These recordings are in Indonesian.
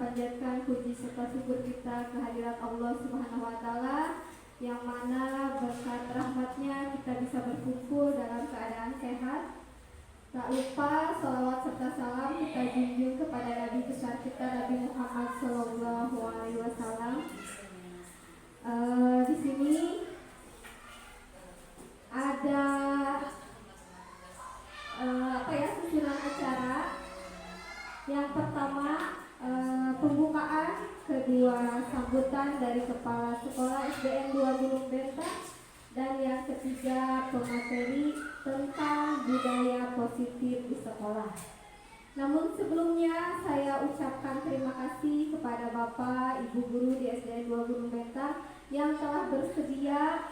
panjatkan puji serta syukur kita kehadirat Allah Subhanahu wa taala yang mana berkat rahmatnya kita bisa berkumpul dalam keadaan sehat. Tak lupa salawat serta salam kita junjung kepada Nabi besar kita Nabi Muhammad SAW. Di sini ada susunan acara. Yang pertama pembukaan, kedua sambutan dari Kepala Sekolah SDN 2 Gunung Bentang, dan yang ketiga pemateri tentang budaya positif di sekolah. Namun sebelumnya saya ucapkan terima kasih kepada Bapak Ibu guru di SDN 2 Gunung Bentang yang telah bersedia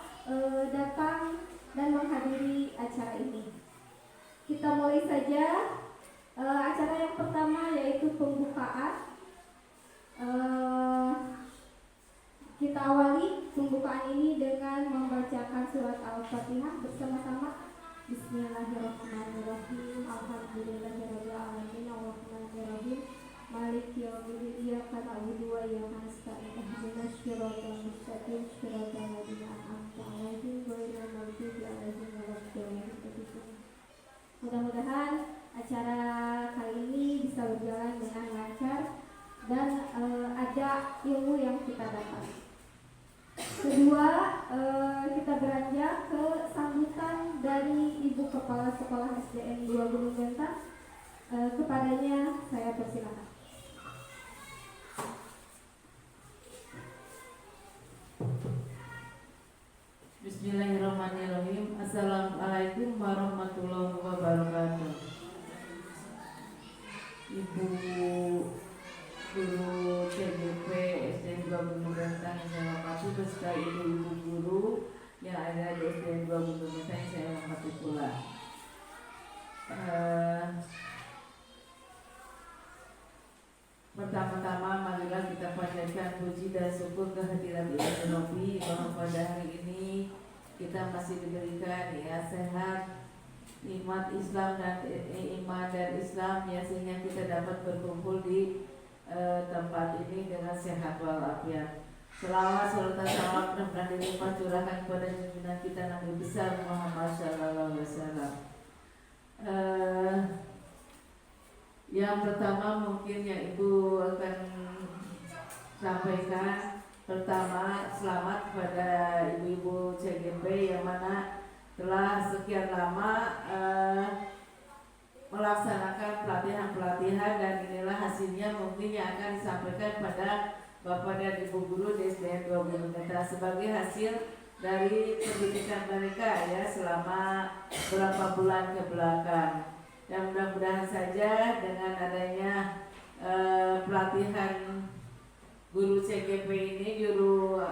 datang dan menghadiri acara ini. Kita mulai saja acara yang pertama, yaitu pembukaan. Kita awali pembukaan ini dengan membacakan surat Al-Fatihah bersama-sama. Bismillahirrahmanirrahim. Alhamdulillahirabbil alamin. Arrahmanirrahim. Maliki yaumiddin. Iyyaka na'budu wa iyyaka nasta'in. Ihdinas siratal mustaqim. Siratal ladzina an'amta 'alaihim ghairil maghdubi 'alaihim waladdallin. Mudah-mudahan acara kali ini bisa berjalan dengan lancar dan ada ilmu yang kita dapat. Kedua, kita beranjak ke sambutan dari Ibu Kepala Sekolah SDN 2 Gunung Bentang. Kepadanya saya persilakan. Bismillahirrahmanirrahim. Assalamualaikum warahmatullahi wabarakatuh. Ibu guru CGP SDN 2 Gunung Bentang yang saya hormati, beserta ibu-ibu guru yang ada di SDN 2 Gunung Bentang yang saya hormati pula. Pertama-tama marilah kita panjatkan puji dan syukur kehadirat Ilahi Rabbi bahwa pada hari ini kita masih diberikan sehat, nikmat Islam dan iman dan Islam ya, sehingga kita dapat berkumpul di tempat ini dengan sehat walafiat. Selawat serta salam dan dilimpah curahkan kepada junjungan kita Nabi besar Muhammad sallallahu alaihi wasallam. Yang pertama mungkin yang Ibu akan sampaikan, pertama selamat kepada ibu-ibu CGP yang mana telah sekian lama melaksanakan pelatihan-pelatihan, dan inilah hasilnya mungkin yang akan disampaikan pada Bapak dan Ibu guru di SDN 2 Gunung Bentang sebagai hasil dari pendidikan mereka ya selama beberapa bulan ke belakang. Dan mudah-mudahan saja dengan adanya pelatihan guru CGP ini, guru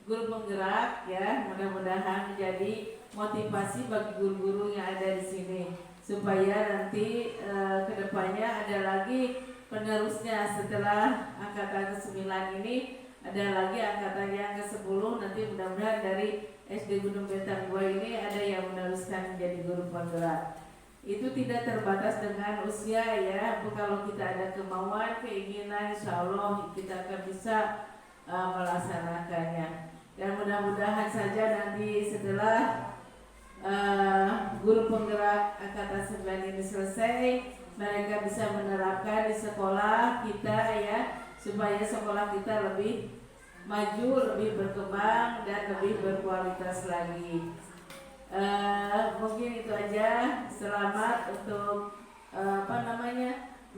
penggerak ya, mudah-mudahan menjadi motivasi bagi guru-guru yang ada di sini supaya nanti kedepannya ada lagi penerusnya. Setelah angkatan ke-9 ini ada lagi angkatan yang ke-10, nanti mudah-mudahan dari SD Gunung Bentang 2 ini ada yang meneruskan menjadi guru penggerak. Itu tidak terbatas dengan usia ya, kalau kita ada kemauan, keinginan, insya Allah kita akan bisa melaksanakannya. Dan mudah-mudahan saja nanti setelah guru penggerak angkatan 9 ini selesai, mereka bisa menerapkan di sekolah kita ya, supaya sekolah kita lebih maju, lebih berkembang dan lebih berkualitas lagi. Mungkin itu aja. Selamat untuk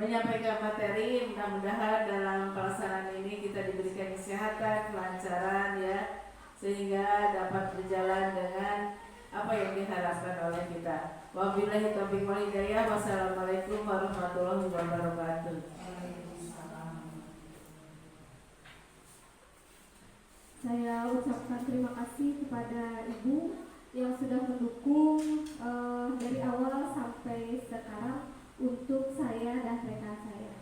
menyampaikan materi. Mudah-mudahan dalam pelaksanaan ini kita diberikan kesehatan, kelancaran ya, sehingga dapat berjalan dengan apa yang diharapkan oleh kita. Wabillahi taufiq wal hidayah. Wassalamualaikum warahmatullahi wabarakatuh. Saya ucapkan terima kasih kepada Ibu yang sudah mendukung dari awal sampai sekarang untuk saya dan rekan saya.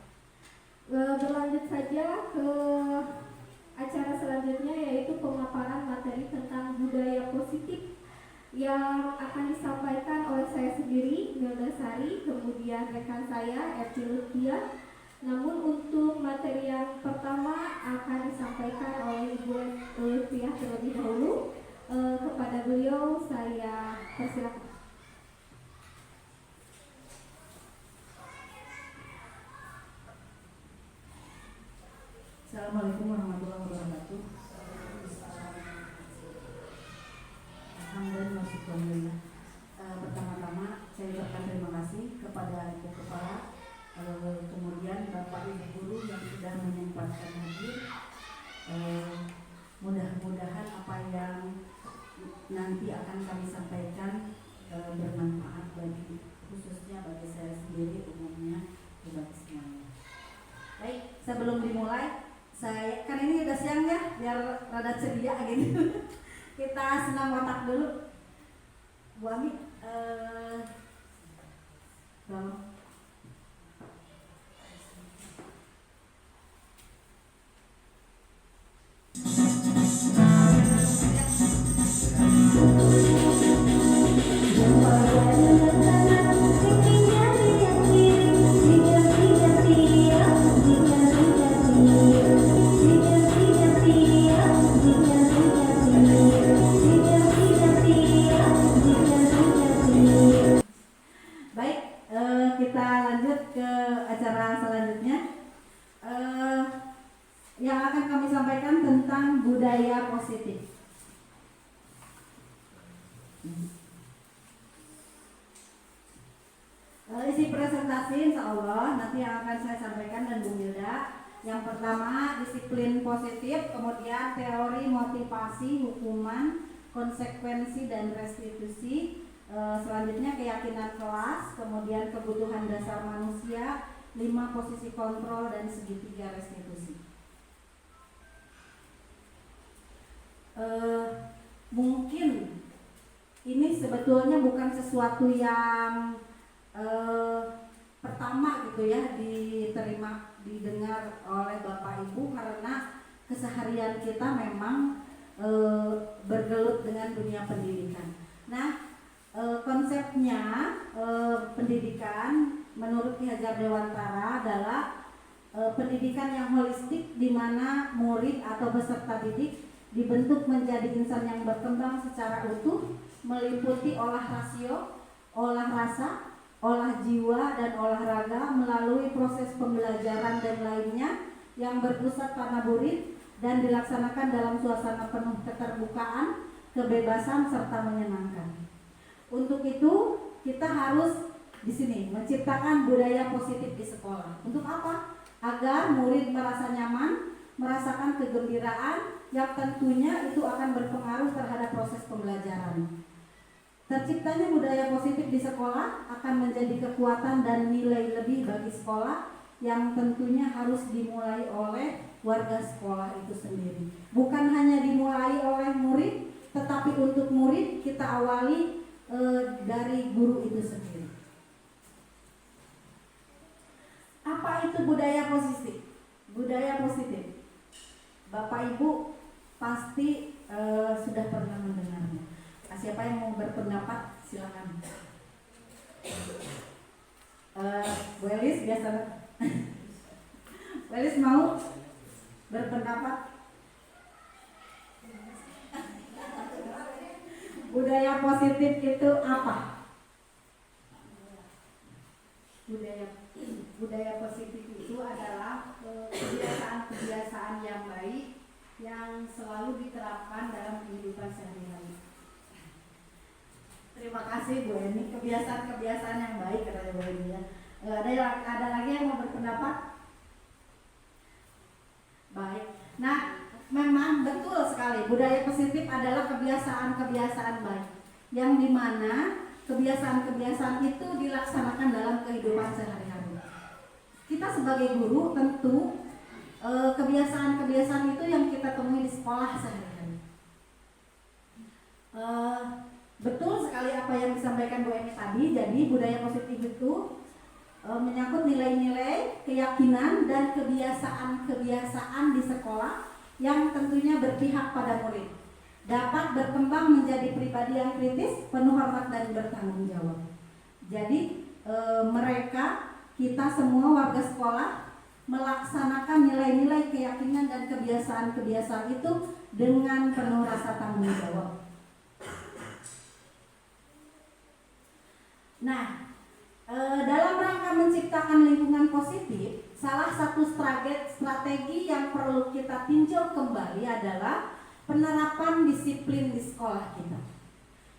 Berlanjut saja ke acara selanjutnya, yaitu pemaparan materi tentang budaya positif yang akan disampaikan oleh saya sendiri, Melda Sari, kemudian rekan saya Eti Lutia, Namun untuk materi yang pertama akan disampaikan oleh Ibu Lutfiah terlebih dahulu. Kepada beliau saya persilakan. Assalamualaikum warahmatullahi wabarakatuh. Alhamdulillah. Pertama-tama saya ucapkan terima kasih kepada Ibu Kepala, kemudian Bapak Ibu Guru yang sudah menyempatkan hadir. Mudah-mudahan apa yang nanti akan kami sampaikan bermanfaat khususnya bagi saya sendiri, umumnya bagi semuanya. Baik, sebelum dimulai, saya kan ini udah siang ya, biar rada ceria gitu. Kita senam otak dulu. Bu Ami, tolong. Kita lanjut ke acara selanjutnya yang akan kami sampaikan tentang budaya positif. Isi presentasi insya Allah nanti yang akan saya sampaikan dan Bu Milda. Yang pertama disiplin positif, kemudian teori motivasi, hukuman, konsekuensi dan restitusi. Selanjutnya keyakinan kelas, kemudian kebutuhan dasar manusia, 5 posisi kontrol dan segitiga restitusi. Mungkin ini sebetulnya bukan sesuatu yang pertama gitu ya didengar oleh Bapak Ibu, karena keseharian kita memang bergelut dengan dunia pendidikan. Nah, konsepnya pendidikan menurut Ki Hajar Dewantara adalah pendidikan yang holistik, di mana murid atau peserta didik dibentuk menjadi insan yang berkembang secara utuh, meliputi olah rasio, olah rasa, olah jiwa, dan olahraga melalui proses pembelajaran dan lainnya yang berpusat pada murid dan dilaksanakan dalam suasana penuh keterbukaan, kebebasan, serta menyenangkan. Untuk itu kita harus di sini menciptakan budaya positif di sekolah. Untuk apa? Agar murid merasa nyaman, merasakan kegembiraan yang tentunya itu akan berpengaruh terhadap proses pembelajaran. Terciptanya budaya positif di sekolah akan menjadi kekuatan dan nilai lebih bagi sekolah yang tentunya harus dimulai oleh warga sekolah itu sendiri. Bukan hanya dimulai oleh murid, tetapi untuk murid kita awali dari guru itu sendiri. Apa itu budaya positif? Budaya positif, Bapak Ibu pasti sudah pernah mendengarnya. Siapa yang mau berpendapat silakan. Bu Elis biasa. Bu Elis mau berpendapat? Budaya positif itu apa? Budaya positif itu adalah kebiasaan-kebiasaan yang baik yang selalu diterapkan dalam kehidupan sehari-hari. Terima kasih Bu Eni, kebiasaan-kebiasaan yang baik katanya Bu Eni ya. Ada lagi yang mau berpendapat? Baik. Nah, memang betul sekali, budaya positif adalah kebiasaan-kebiasaan baik yang dimana kebiasaan-kebiasaan itu dilaksanakan dalam kehidupan sehari-hari. Kita sebagai guru tentu kebiasaan-kebiasaan itu yang kita temui di sekolah sehari-hari. Betul sekali apa yang disampaikan Bu Eni tadi. Jadi budaya positif itu menyangkut nilai-nilai, keyakinan, dan kebiasaan-kebiasaan di sekolah yang tentunya berpihak pada murid, dapat berkembang menjadi pribadi yang kritis, penuh hormat, dan bertanggung jawab. Jadi kita semua warga sekolah melaksanakan nilai-nilai keyakinan dan kebiasaan-kebiasaan itu dengan penuh rasa tanggung jawab. Nah, dalam rangka menciptakan lingkungan positif, salah satu strategi yang perlu kita tinjau kembali adalah penerapan disiplin di sekolah kita.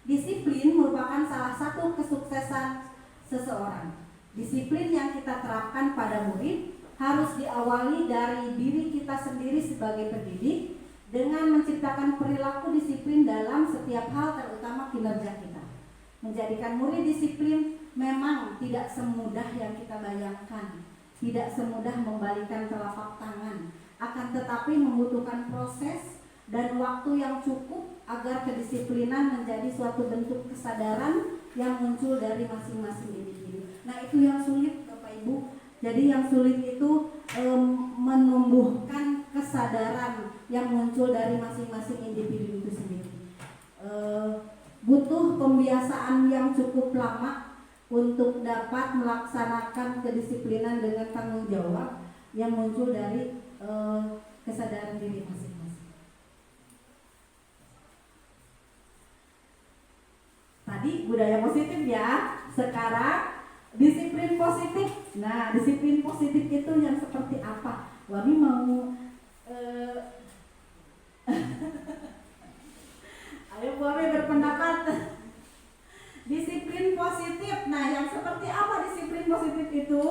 Disiplin merupakan salah satu kesuksesan seseorang. Disiplin yang kita terapkan pada murid harus diawali dari diri kita sendiri sebagai pendidik dengan menciptakan perilaku disiplin dalam setiap hal, terutama kinerja kita. Menjadikan murid disiplin memang tidak semudah yang kita bayangkan, tidak semudah membalikan telapak tangan, akan tetapi membutuhkan proses dan waktu yang cukup agar kedisiplinan menjadi suatu bentuk kesadaran yang muncul dari masing-masing individu. Nah, itu yang sulit, Bapak Ibu. Jadi yang sulit itu menumbuhkan kesadaran yang muncul dari masing-masing individu itu sendiri. Butuh pembiasaan yang cukup lama untuk dapat melaksanakan kedisiplinan dengan tanggung jawab yang muncul dari kesadaran diri masing-masing. Tadi budaya positif ya, sekarang disiplin positif. Nah, disiplin positif itu yang seperti apa? Wami mau ayo Wami berpendapat. Disiplin positif. Nah, yang seperti apa disiplin positif itu?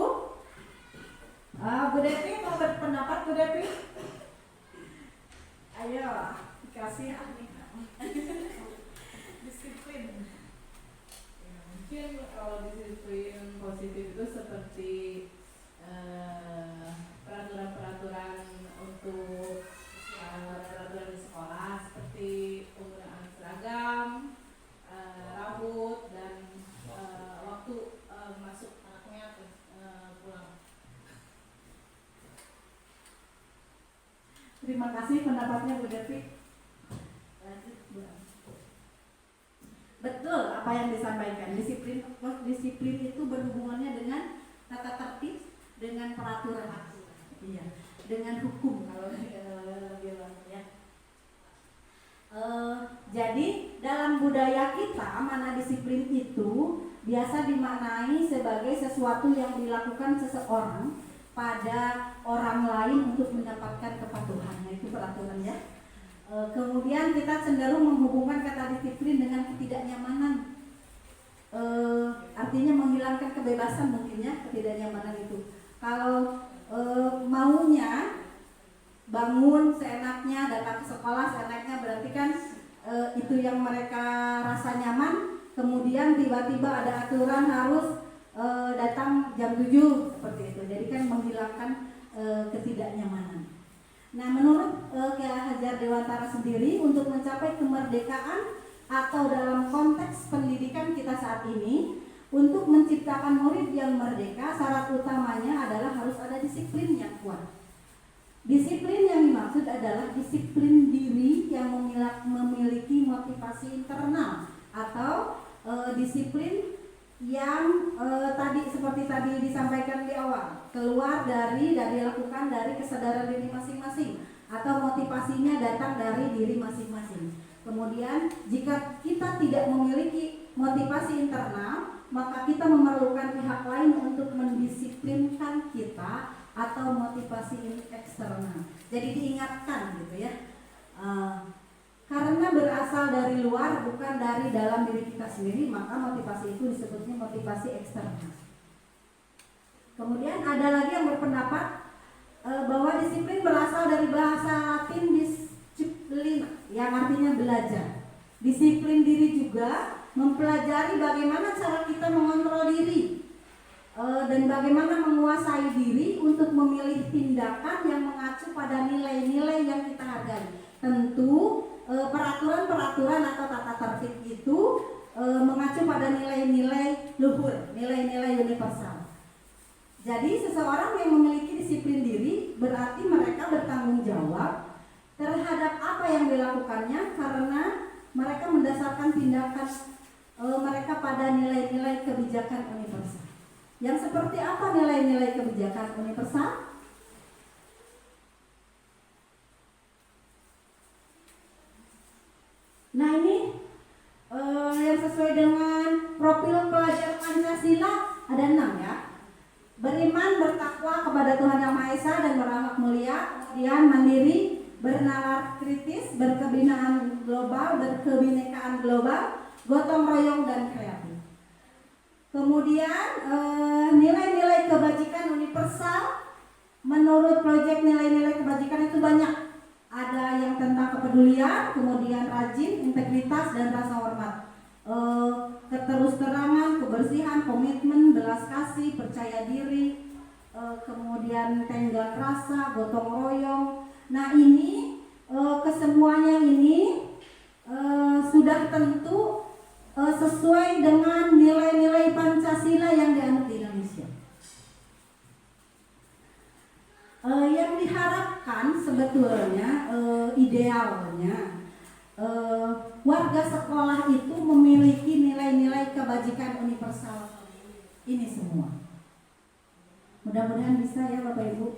Bu Devi mau berpendapat, Bu Devi? Ayo, dikasih disiplin. Mungkin kalau disiplin positif itu seperti peraturan-peraturan untuk peraturan di sekolah, seperti penggunaan seragam, rambut, dan waktu masuk anaknya pulang. Terima kasih pendapatnya Bu Devi. Betul apa yang disampaikan. Disiplin itu berhubungannya dengan tata tertib, dengan peraturan, iya, dengan hukum kalau bilang ya. Jadi dalam budaya kita, mana disiplin itu biasa dimaknai sebagai sesuatu yang dilakukan seseorang pada orang lain untuk mendapatkan kepatuhan. Nah, itu peraturan ya. Kemudian kita cenderung menghubungkan kata disiplin dengan ketidaknyamanan, artinya menghilangkan kebebasan mungkin ya, ketidaknyamanan itu. Kalau maunya bangun seenaknya, datang ke sekolah seenaknya, berarti kan itu yang mereka rasa nyaman. Kemudian tiba-tiba ada aturan harus datang jam 7 seperti itu. Jadi kan menghilangkan ketidaknyamanan. Nah, menurut Kiai Hajar Dewantara sendiri, untuk mencapai kemerdekaan atau dalam konteks pendidikan kita saat ini, untuk menciptakan murid yang merdeka, syarat utamanya adalah harus ada disiplin yang kuat. Disiplin yang dimaksud adalah disiplin diri yang memiliki motivasi internal, atau disiplin yang seperti tadi disampaikan di awal, keluar dari dan dilakukan dari kesadaran diri masing-masing, atau motivasinya datang dari diri masing-masing. Kemudian jika kita tidak memiliki motivasi internal, maka kita memerlukan pihak lain untuk mendisiplinkan kita, atau motivasi eksternal. Jadi diingatkan gitu ya, karena berasal dari luar, bukan dari dalam diri kita sendiri, maka motivasi itu disebutnya motivasi eksternal. Kemudian ada lagi yang berpendapat bahwa disiplin berasal dari bahasa Latin disciplina, yang artinya belajar. Disiplin diri juga mempelajari bagaimana cara kita mengontrol diri dan bagaimana menguasai diri untuk memilih tindakan yang mengacu pada nilai-nilai yang kita hargai. Tentu peraturan-peraturan atau tata tertib itu mengacu pada nilai-nilai luhur, nilai-nilai universal. Jadi seseorang yang memiliki disiplin diri berarti mereka bertanggung jawab terhadap apa yang dilakukannya, karena mereka mendasarkan tindakan mereka pada nilai-nilai kebijakan universal. Yang seperti apa nilai-nilai kebijakan universal? Nah ini yang sesuai dengan profil pelajar Pancasila ada 6 ya. Beriman, bertakwa kepada Tuhan Yang Maha Esa dan berakhlak mulia, kemudian mandiri, bernalar kritis, berkebinaan global, berkebinekaan global, gotong royong dan kreatif. Kemudian nilai-nilai kebajikan universal. Menurut proyek nilai-nilai kebajikan itu banyak. Ada yang tentang kepedulian, kemudian rajin, integritas dan rasa hormat. Keterus-terangan, kebersihan, komitmen, belas kasih, percaya diri, kemudian tenggang rasa, gotong royong. Nah ini kesemuanya ini sudah tentu sesuai dengan nilai-nilai Pancasila yang dianut di Indonesia. Yang diharapkan sebetulnya idealnya warga sekolah itu memiliki nilai-nilai kebajikan universal ini semua. Mudah-mudahan bisa ya Bapak Ibu.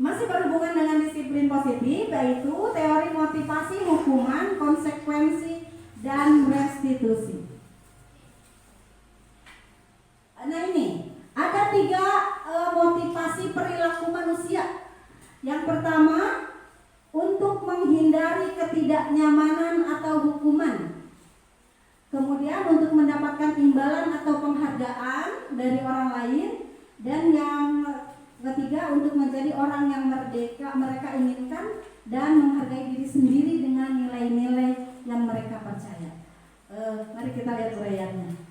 Masih berhubungan dengan disiplin positif, yaitu teori motivasi, hukuman, konsekuensi, dan restitusi. Nah ini ada 3 motivasi perilaku manusia. Yang pertama, untuk menghindari ketidaknyamanan atau hukuman. Kemudian untuk mendapatkan imbalan atau penghargaan dari orang lain. Dan yang ketiga, untuk menjadi orang yang merdeka mereka inginkan dan menghargai diri sendiri dengan nilai-nilai yang mereka percaya. Mari kita lihat uraiannya.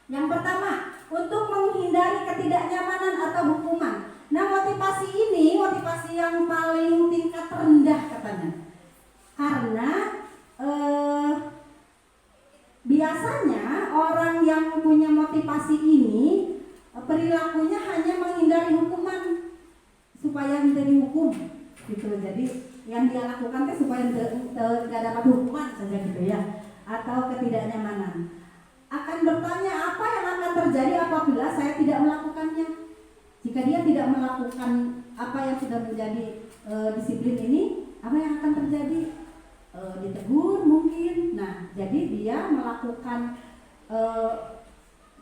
Yang pertama, untuk menghindari ketidaknyamanan atau hukuman. Nah motivasi ini motivasi yang paling tingkat rendah katanya. Karena biasanya orang yang punya motivasi ini perilakunya hanya menghindari hukuman supaya menjadi hukum gitu. Jadi yang dia lakukan itu supaya tidak dapat hukuman saja gitu ya, atau ketidaknyamanan. Akan bertanya apa yang akan terjadi apabila saya tidak melakukannya. Jika dia tidak melakukan apa yang sudah menjadi disiplin ini, apa yang akan terjadi? Ditegur mungkin. Nah jadi dia melakukan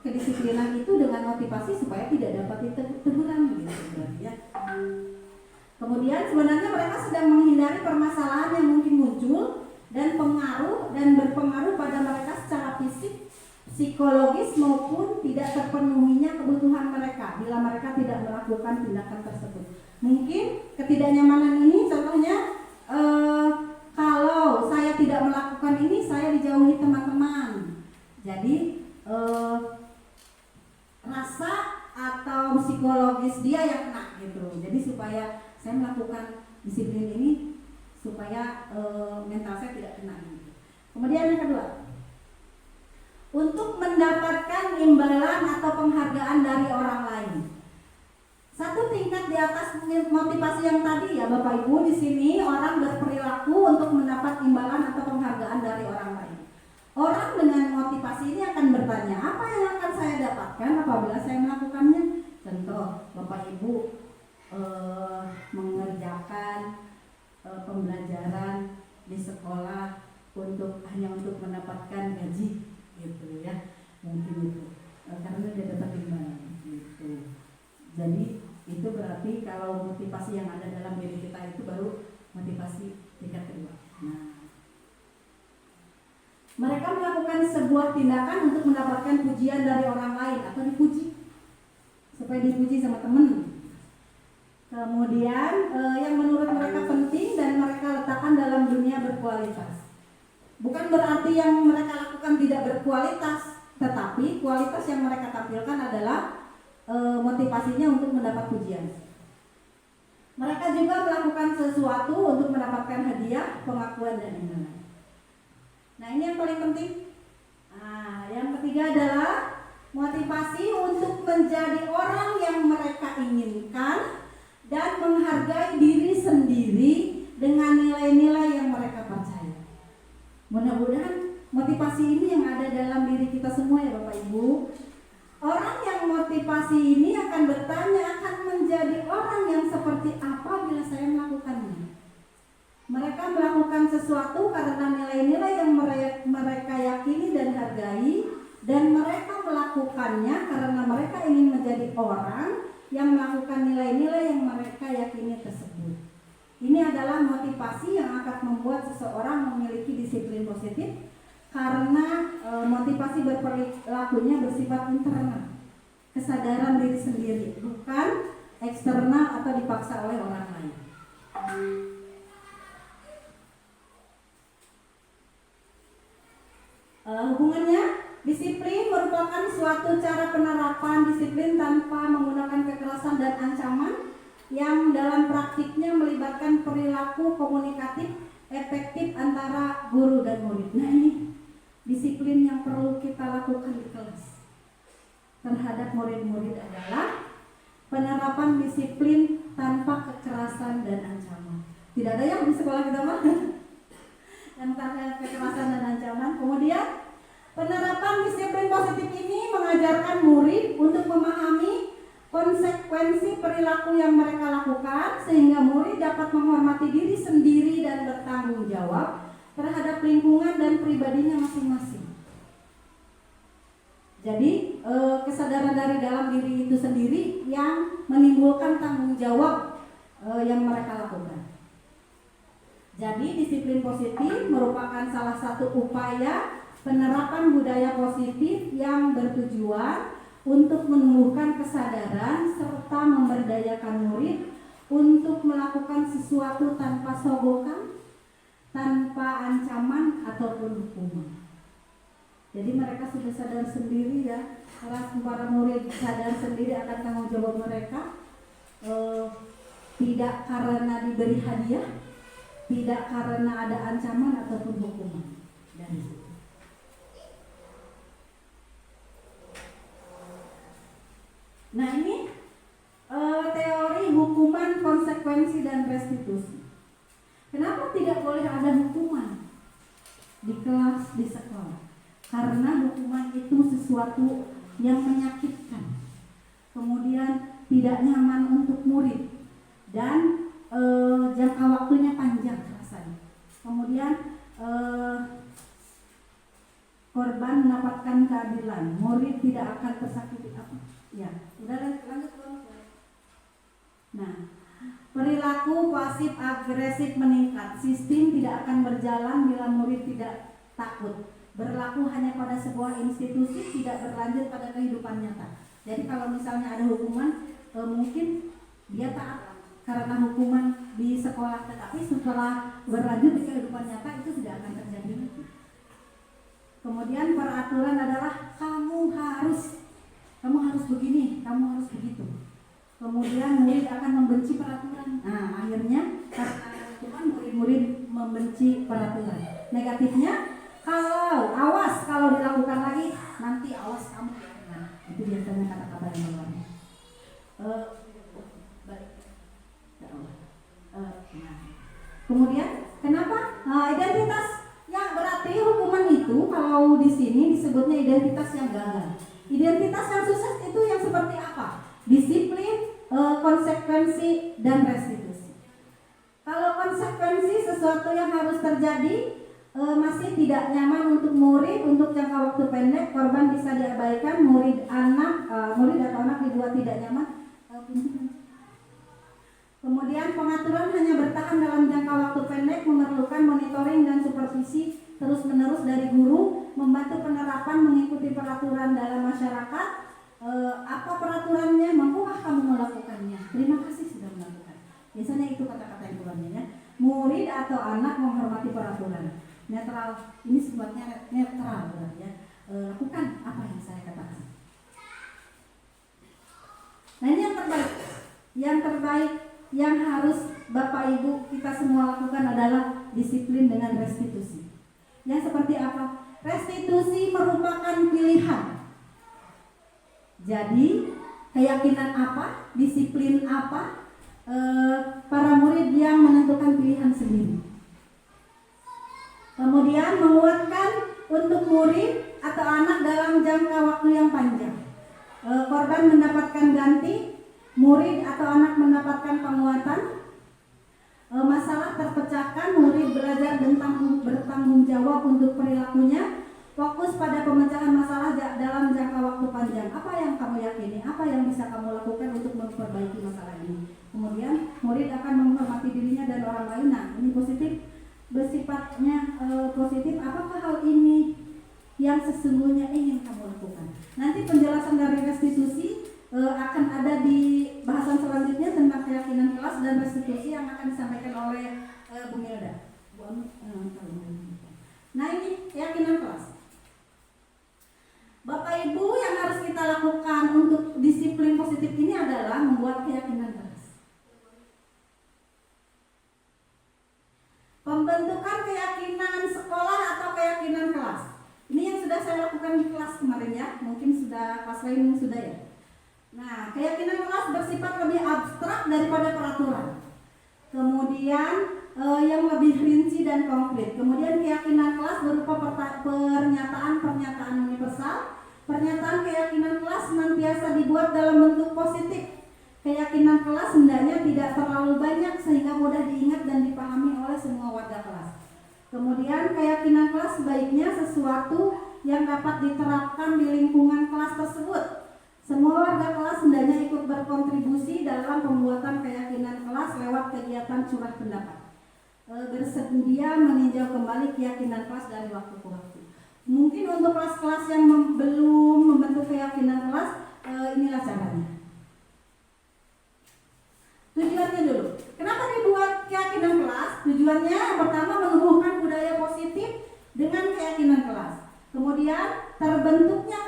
kedisiplinan itu dengan motivasi supaya tidak dapat teguran gitu berarti ya. Kemudian sebenarnya mereka sedang menghindari permasalahan yang mungkin muncul dan berpengaruh pada mereka secara fisik, psikologis maupun tidak terpenuhinya kebutuhan mereka bila mereka tidak melakukan tindakan tersebut. Mungkin ketidaknyamanan ini contohnya kalau saya tidak melakukan ini saya dijauhi teman-teman. Jadi rasa atau psikologis dia yang kena gitu. Jadi supaya saya melakukan disiplin ini supaya mental saya tidak kena gitu. Kemudian yang kedua, untuk mendapatkan imbalan atau penghargaan dari orang lain. Satu tingkat di atas motivasi yang tadi ya Bapak Ibu, di sini orang berperilaku untuk mendapat imbalan atau penghargaan dari orang lain. Orang dengan motivasi ini akan bertanya, apa yang akan saya dapatkan apabila saya melakukannya? Contoh, Bapak Ibu mengerjakan pembelajaran di sekolah hanya untuk mendapatkan gaji gitu ya, mungkin itu karena dia dapat imbalan gitu. Jadi itu berarti kalau motivasi yang ada dalam diri kita itu baru motivasi tingkat kedua. Nah, mereka melakukan sebuah tindakan untuk mendapatkan pujian dari orang lain atau dipuji, supaya dipuji sama teman. Kemudian yang menurut mereka penting dan mereka letakkan dalam dunia berkualitas. Bukan berarti yang mereka lakukan tidak berkualitas, tetapi kualitas yang mereka tampilkan adalah motivasinya untuk mendapat pujian. Mereka juga melakukan sesuatu untuk mendapatkan hadiah, pengakuan dan imbalan. Nah ini yang paling penting. Nah, yang ketiga adalah motivasi untuk menjadi orang yang mereka inginkan dan menghargai diri sendiri dengan nilai-nilai yang mereka percaya. Mudah-mudahan motivasi ini yang ada dalam diri kita semua ya Bapak Ibu. Orang yang motivasi ini akan bertanya, akan menjadi orang yang seperti apa bila saya melakukannya. Mereka melakukan sesuatu karena nilai-nilai yang mereka yakini dan hargai, dan mereka melakukannya karena mereka ingin menjadi orang yang melakukan nilai-nilai yang mereka yakini tersebut. Ini adalah motivasi yang akan membuat seseorang memiliki disiplin positif, karena motivasi berperilakunya bersifat internal, kesadaran diri sendiri, bukan eksternal atau dipaksa oleh orang lain. Hubungannya, disiplin merupakan suatu cara penerapan disiplin tanpa menggunakan kekerasan dan ancaman, yang dalam praktiknya melibatkan perilaku komunikatif efektif antara guru dan murid. Nah, ini disiplin yang perlu kita lakukan di kelas terhadap murid-murid adalah penerapan disiplin tanpa kekerasan dan ancaman. Tidak ada yang di sekolah kita mah yang tanpa kekerasan dan ancaman. Kemudian penerapan disiplin positif ini mengajarkan murid untuk memahami konsekuensi perilaku yang mereka lakukan, sehingga murid dapat menghormati diri sendiri dan bertanggung jawab terhadap lingkungan dan pribadinya masing-masing. Jadi kesadaran dari dalam diri itu sendiri yang menimbulkan tanggung jawab yang mereka lakukan. Jadi disiplin positif merupakan salah satu upaya penerapan budaya positif yang bertujuan untuk menumbuhkan kesadaran serta memberdayakan murid untuk melakukan sesuatu tanpa sogokan, tanpa ancaman ataupun hukuman. Jadi mereka sudah sadar sendiri ya, para murid sadar sendiri akan tanggung jawab mereka, tidak karena diberi hadiah, tidak karena ada ancaman ataupun hukuman. Dari situ. Nah, ini teori hukuman, konsekuensi, dan restitusi. Kenapa tidak boleh ada hukuman di kelas, di sekolah? Karena hukuman itu sesuatu yang menyakitkan, kemudian tidak nyaman untuk murid, dan jangka waktunya panjang rasanya. Kemudian korban mendapatkan keadilan, murid tidak akan tersakiti apa? Ya, udah lanjut. Nah, perilaku pasif agresif meningkat. Sistem tidak akan berjalan bila murid tidak takut. Berlaku hanya pada sebuah institusi, tidak berlanjut pada kehidupan nyata. Jadi kalau misalnya ada hukuman, mungkin dia taat karena hukuman di sekolah, tetapi setelah berlanjut di kehidupan nyata itu tidak akan terjadi. Kemudian peraturan adalah kamu harus begini, kamu harus begitu. Kemudian murid akan membenci peraturan. Nah, akhirnya karena hukuman murid-murid membenci peraturan. Negatifnya, kalau dilakukan lagi, nanti awas kamu. Nah, itu biasanya kata-kata yang keluar. Kemudian kenapa? Identitas yang berarti hukuman itu kalau di sini disebutnya identitas yang gagal. Identitas yang sukses itu yang seperti apa? Disiplin, konsekuensi, dan restitusi. Kalau konsekuensi sesuatu yang harus terjadi masih tidak nyaman untuk murid untuk jangka waktu pendek, korban bisa diabaikan, murid atau anak dibuat tidak nyaman. Kemudian pengaturan hanya bertahan dalam jangka waktu pendek, memerlukan monitoring dan supervisi terus-menerus dari guru, membantu penerapan mengikuti peraturan dalam masyarakat. Apa peraturannya? Mampukah kamu melakukannya? Terima kasih sudah melakukan. Biasanya itu kata-kata yang keluarnya ya. Murid atau anak menghormati peraturan. Netral, ini sebutnya netral berarti ya. Lakukan apa yang saya katakan. Nah, ini yang terbaik. Yang terbaik yang harus Bapak Ibu kita semua lakukan adalah disiplin dengan restitusi. Yang seperti apa? Restitusi merupakan pilihan. Jadi keyakinan apa, disiplin apa, para murid yang menentukan pilihan sendiri. Kemudian menguatkan untuk murid atau anak dalam jangka waktu yang panjang. korban mendapatkan ganti, murid atau anak mendapatkan penguatan. Masalah terpecahkan, murid belajar bertanggung jawab untuk perilakunya, fokus pada pemecahan masalah dalam jangka waktu panjang. Apa yang kamu yakini? Apa yang bisa kamu lakukan untuk memperbaiki masalah ini? Kemudian murid akan menghormati dirinya dan orang lain. Nah, ini positif, bersifatnya positif. Apakah hal ini yang sesungguhnya ingin kamu lakukan? Nanti penjelasan dari restitusi akan ada di bahasan selanjutnya tentang keyakinan kelas dan restitusi yang akan disampaikan oleh Bu Milda. Nah, ini keyakinan kelas. Bapak Ibu, yang harus kita lakukan untuk disiplin positif ini adalah membuat keyakinan kelas. Pembentukan keyakinan sekolah atau keyakinan kelas. Ini yang sudah saya lakukan di kelas kemarin ya, mungkin sudah kelas lain sudah ya. Nah, keyakinan kelas bersifat lebih abstrak daripada peraturan. Kemudian yang lebih rinci dan konkret. Kemudian keyakinan kelas berupa pernyataan-pernyataan universal. Pernyataan keyakinan kelas senantiasa dibuat dalam bentuk positif. Keyakinan kelas hendaknya tidak terlalu banyak sehingga mudah diingat dan dipahami oleh semua warga kelas. Kemudian keyakinan kelas sebaiknya sesuatu yang dapat diterapkan di lingkungan kelas tersebut. Semua warga kelas hendaknya ikut berkontribusi dalam pembuatan keyakinan kelas lewat kegiatan curah pendapat. Bersedia meninjau kembali keyakinan kelas dari waktu ke waktu. Mungkin untuk kelas-kelas yang belum membentuk keyakinan kelas, inilah caranya. Tujuannya dulu. Kenapa dibuat keyakinan kelas? Tujuannya yang pertama menumbuhkan budaya positif dengan keyakinan kelas. Kemudian terbentuknya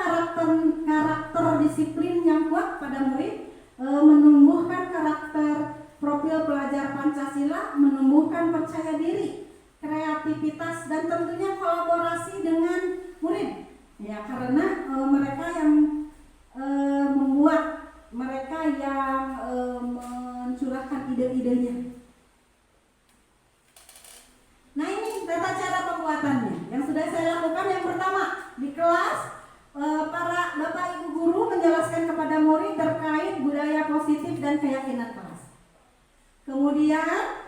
karakter disiplin yang kuat pada murid, menumbuhkan karakter profil pelajar Pancasila, menumbuhkan percaya diri, kreativitas, dan tentunya kolaborasi dengan murid. Ya, karena mereka yang membuat, mereka yang mencurahkan ide-idenya. Nah, ini tata cara pembuatannya yang sudah saya lakukan. Yang pertama, di kelas para bapak ibu guru menjelaskan kepada murid terkait budaya positif dan keyakinan kelas. Kemudian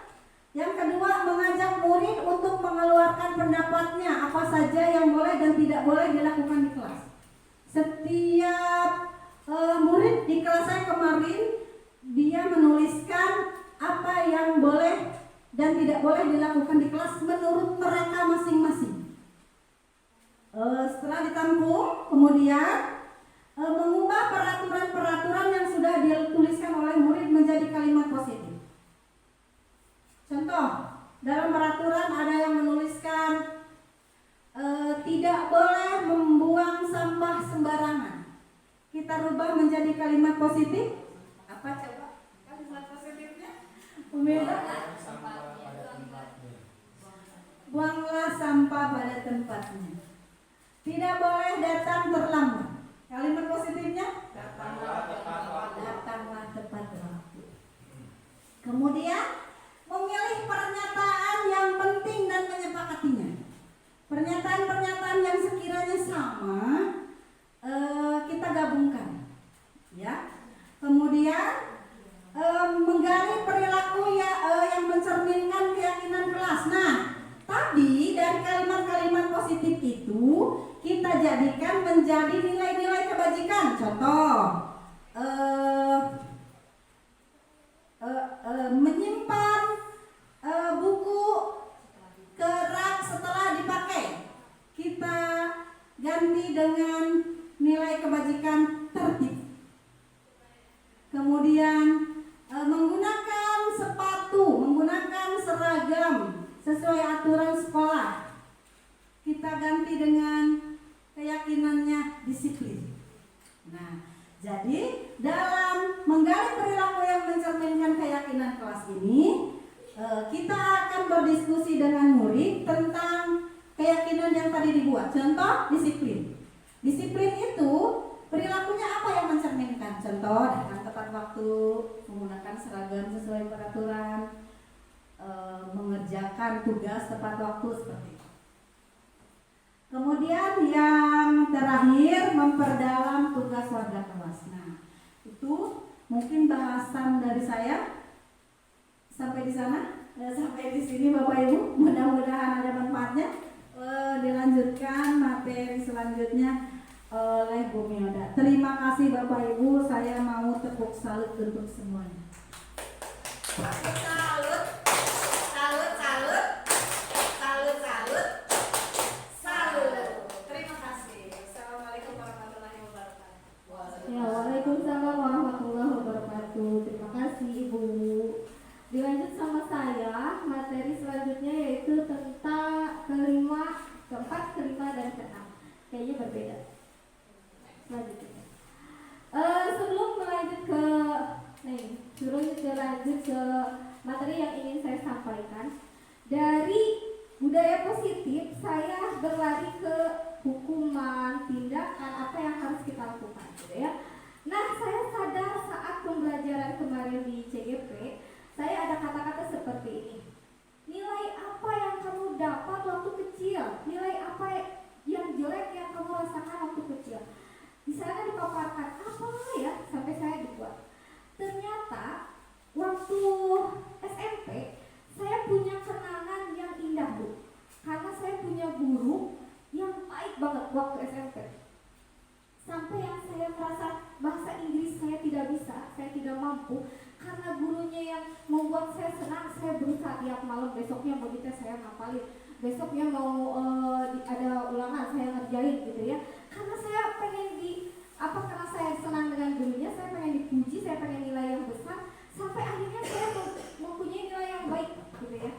yang kedua, mengajak murid untuk mengeluarkan pendapatnya, apa saja yang boleh dan tidak boleh dilakukan di kelas. Setiap murid di kelas saya kemarin, dia menuliskan apa yang boleh dan tidak boleh dilakukan di kelas menurut mereka masing-masing. Setelah ditampung, kemudian mengubah peraturan-peraturan yang sudah dituliskan oleh murid menjadi kalimat positif. Contoh, dalam peraturan ada yang menuliskan tidak boleh membuang sampah sembarangan. Kita rubah menjadi kalimat positif. Apa coba kalimat positifnya? Buanglah sampah pada tempatnya. Tidak boleh datang terlambat. Kalimat positifnya? Datanglah tepat waktu. Kemudian memilih pernyataan yang penting dan menyepakatinya. Pernyataan-pernyataan yang sekiranya sama kita gabungkan, ya. Kemudian menggali perilaku yang mencerminkan keyakinan kelas. Nah, tadi dari kalimat-kalimat positif itu kita jadikan menjadi nilai-nilai kebajikan. Contoh, menyimpan buku ke rak setelah dipakai, kita ganti dengan nilai kebajikan tertib. Kemudian menggunakan sepatu, menggunakan seragam sesuai aturan sekolah, kita ganti dengan keyakinannya disiplin. Nah, jadi dalam menggali perilaku yang mencerminkan keyakinan kelas ini, kita akan berdiskusi dengan murid tentang keyakinan yang tadi dibuat. Contoh, disiplin. Disiplin itu perilakunya apa yang mencerminkan? Contoh, datang tepat waktu, menggunakan seragam sesuai peraturan, mengerjakan tugas tepat waktu, seperti itu. Kemudian yang terakhir, memperdalam tugas warga kelas. Nah, itu mungkin bahasan dari saya sampai di sana. Sampai di sini Bapak Ibu, mudah-mudahan ada manfaatnya. Dilanjutkan materi selanjutnya oleh Bu Milda. Terima kasih Bapak Ibu, saya mau tepuk salut untuk semuanya. Salut, salut, salut, salut, salut, salut. Terima kasih. Assalamualaikum warahmatullahi wabarakatuh. Ya, waalaikumsalam warahmatullahi wabarakatuh. Terima kasih Ibu. Dilanjut sama saya, materi selanjutnya yaitu tentang keempat, kelima, dan keenam. Kayaknya berbeda. Selanjutnya. Sebelum lanjut ke materi yang ingin saya sampaikan, dari budaya positif saya berlari ke hukuman, tindakan apa yang harus kita lakukan, gitu ya. Nah, saya sadar saat pembelajaran kemarin di CGP, saya ada kata-kata seperti ini. Nilai apa yang kamu dapat waktu kecil? Nilai apa yang jelek yang kamu rasakan waktu kecil? Di sana dipaparkan apa ya, sampai saya dibuat. Ternyata waktu SMP saya punya kenangan yang indah, Bu. Karena saya punya guru yang baik banget waktu SMP. Sampai yang saya merasa bahasa Inggris saya tidak bisa, saya tidak mampu. Karena gurunya yang membuat saya senang, saya berusaha tiap malam. Besoknya begitu saya ngapalin, besoknya mau ada ulangan saya ngerjain gitu ya. Karena saya pengen karena saya senang dengan gurunya, saya pengen dipuji, saya pengen nilai yang besar, sampai akhirnya saya mempunyai nilai yang baik gitu ya.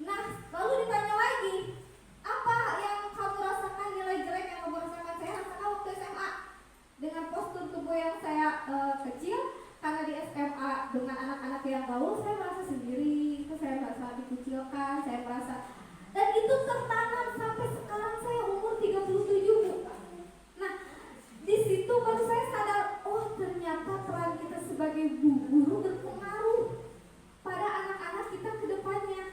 Nah, lalu ditanya lagi, apa yang kamu rasakan, nilai jelek yang kamu rasakan? Saya rasakan waktu SMA dengan postur tubuh yang saya kecil. Karena di SMA dengan anak-anak yang gaul, saya merasa sendiri, itu saya merasa dikucilkan, saya merasa, dan itu tertanam sampai sekarang saya umur 37, Bu. Nah, di situ baru saya sadar, oh ternyata peran kita sebagai guru berpengaruh pada anak-anak kita ke depannya.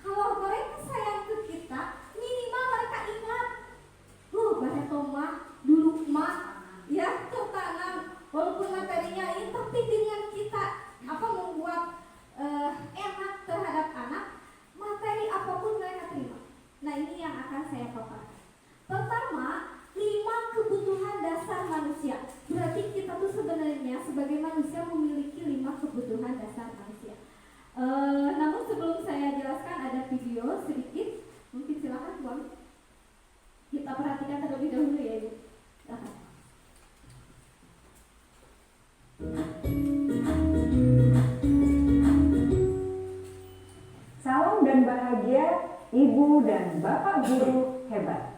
Kalau mereka sayang ke kita, minimal mereka ingat, Baheto mah dulu mah ya tertanam. Walaupun materinya ini, tapi dengan kita membuat enak terhadap anak, materi apapun mereka terima. Nah, ini yang akan saya paparkan. Pertama, 5 kebutuhan dasar manusia. Berarti kita tuh sebenarnya sebagai manusia memiliki 5 kebutuhan dasar manusia. Namun sebelum saya jelaskan, ada video sedikit, mungkin silakan Tuan. Kita perhatikan terlebih dahulu ya Ibu. Silakan. Salam dan bahagia Ibu dan Bapak guru hebat.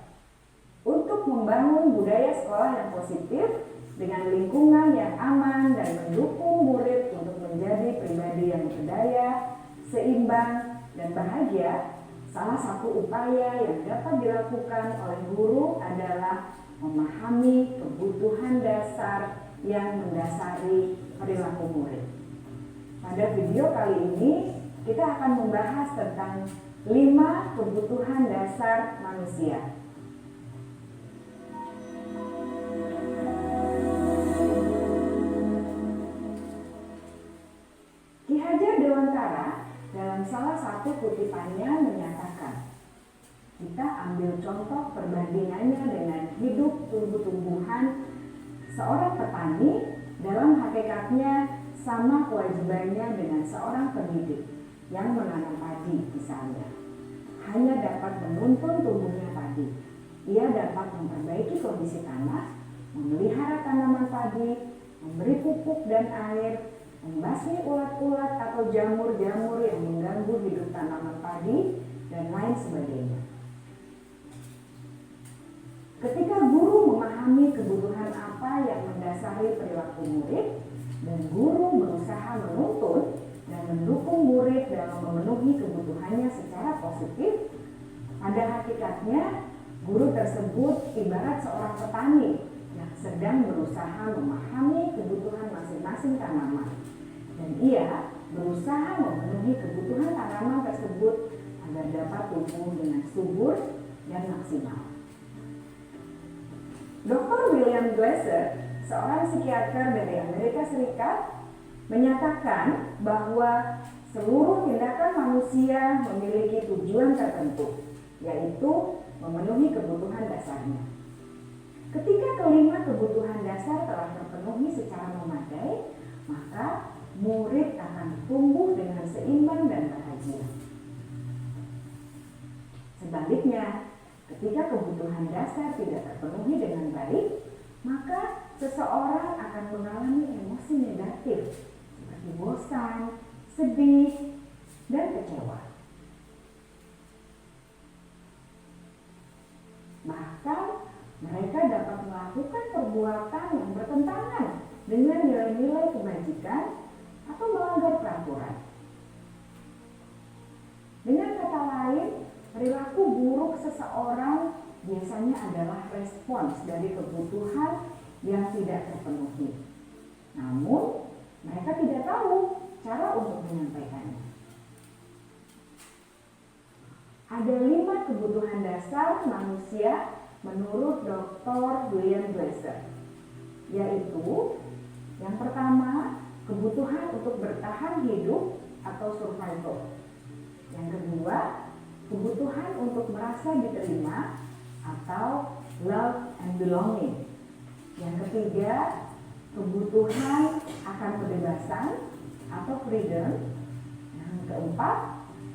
Untuk membangun budaya sekolah yang positif dengan lingkungan yang aman dan mendukung murid untuk menjadi pribadi yang berdaya, seimbang, dan bahagia, salah satu upaya yang dapat dilakukan oleh guru adalah memahami kebutuhan dasar yang mendasari perilaku murid. Pada video kali ini kita akan membahas tentang 5 kebutuhan dasar manusia. Ki Hajar Dewantara dalam salah satu kutipannya menyatakan, kita ambil contoh perbandingannya dengan hidup tumbuh-tumbuhan. Seorang petani dalam hakikatnya sama kewajibannya dengan seorang pendidik yang menanam padi misalnya. Hanya dapat menuntun tumbuhnya padi. Ia dapat memperbaiki kondisi tanah, memelihara tanaman padi, memberi pupuk dan air, membasmi ulat-ulat atau jamur-jamur yang mengganggu hidup tanaman padi, dan lain sebagainya. Ketika guru memahami kebutuhan apa yang mendasari perilaku murid, dan guru berusaha menuntun dan mendukung murid dalam memenuhi kebutuhannya secara positif, pada hakikatnya guru tersebut ibarat seorang petani yang sedang berusaha memahami kebutuhan masing-masing tanaman, dan ia berusaha memenuhi kebutuhan tanaman tersebut agar dapat tumbuh dengan subur dan maksimal. Dr. William Glasser, seorang psikiater dari Amerika Serikat menyatakan bahwa seluruh tindakan manusia memiliki tujuan tertentu, yaitu memenuhi kebutuhan dasarnya. Ketika kelima kebutuhan dasar telah terpenuhi secara memadai, maka murid akan tumbuh dengan seimbang dan bahagia. Sebaliknya, ketika kebutuhan dasar tidak terpenuhi dengan baik, maka seseorang akan mengalami emosi negatif seperti bosan, sedih, dan kecewa. Bahkan mereka dapat melakukan perbuatan yang bertentangan dengan nilai-nilai kebajikan atau melanggar peraturan. Dengan kata lain, perilaku buruk seseorang biasanya adalah respons dari kebutuhan yang tidak terpenuhi. Namun, mereka tidak tahu cara untuk menyampaikannya. Ada 5 kebutuhan dasar manusia menurut Dr. William Glasser, yaitu yang pertama, kebutuhan untuk bertahan hidup atau survival. Yang kedua, kebutuhan untuk merasa diterima atau love and belonging. Yang ketiga, kebutuhan akan kebebasan atau freedom. Yang keempat,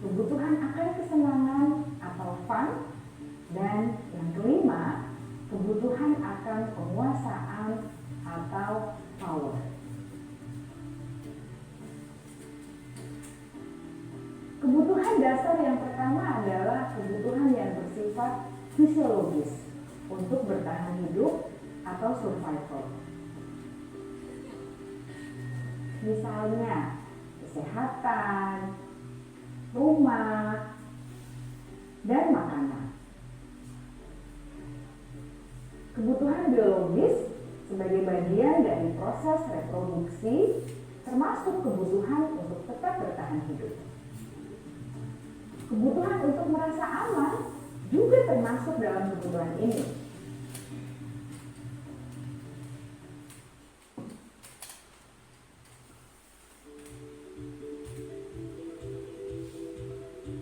kebutuhan akan kesenangan atau fun. Dan yang kelima, kebutuhan akan penguasaan atau power. Kebutuhan dasar yang pertama adalah kebutuhan yang bersifat fisiologis untuk bertahan hidup atau survival. Misalnya kesehatan, rumah, dan makanan. Kebutuhan biologis sebagai bagian dari proses reproduksi termasuk kebutuhan untuk tetap bertahan hidup. Kebutuhan untuk merasa aman juga termasuk dalam kebutuhan ini.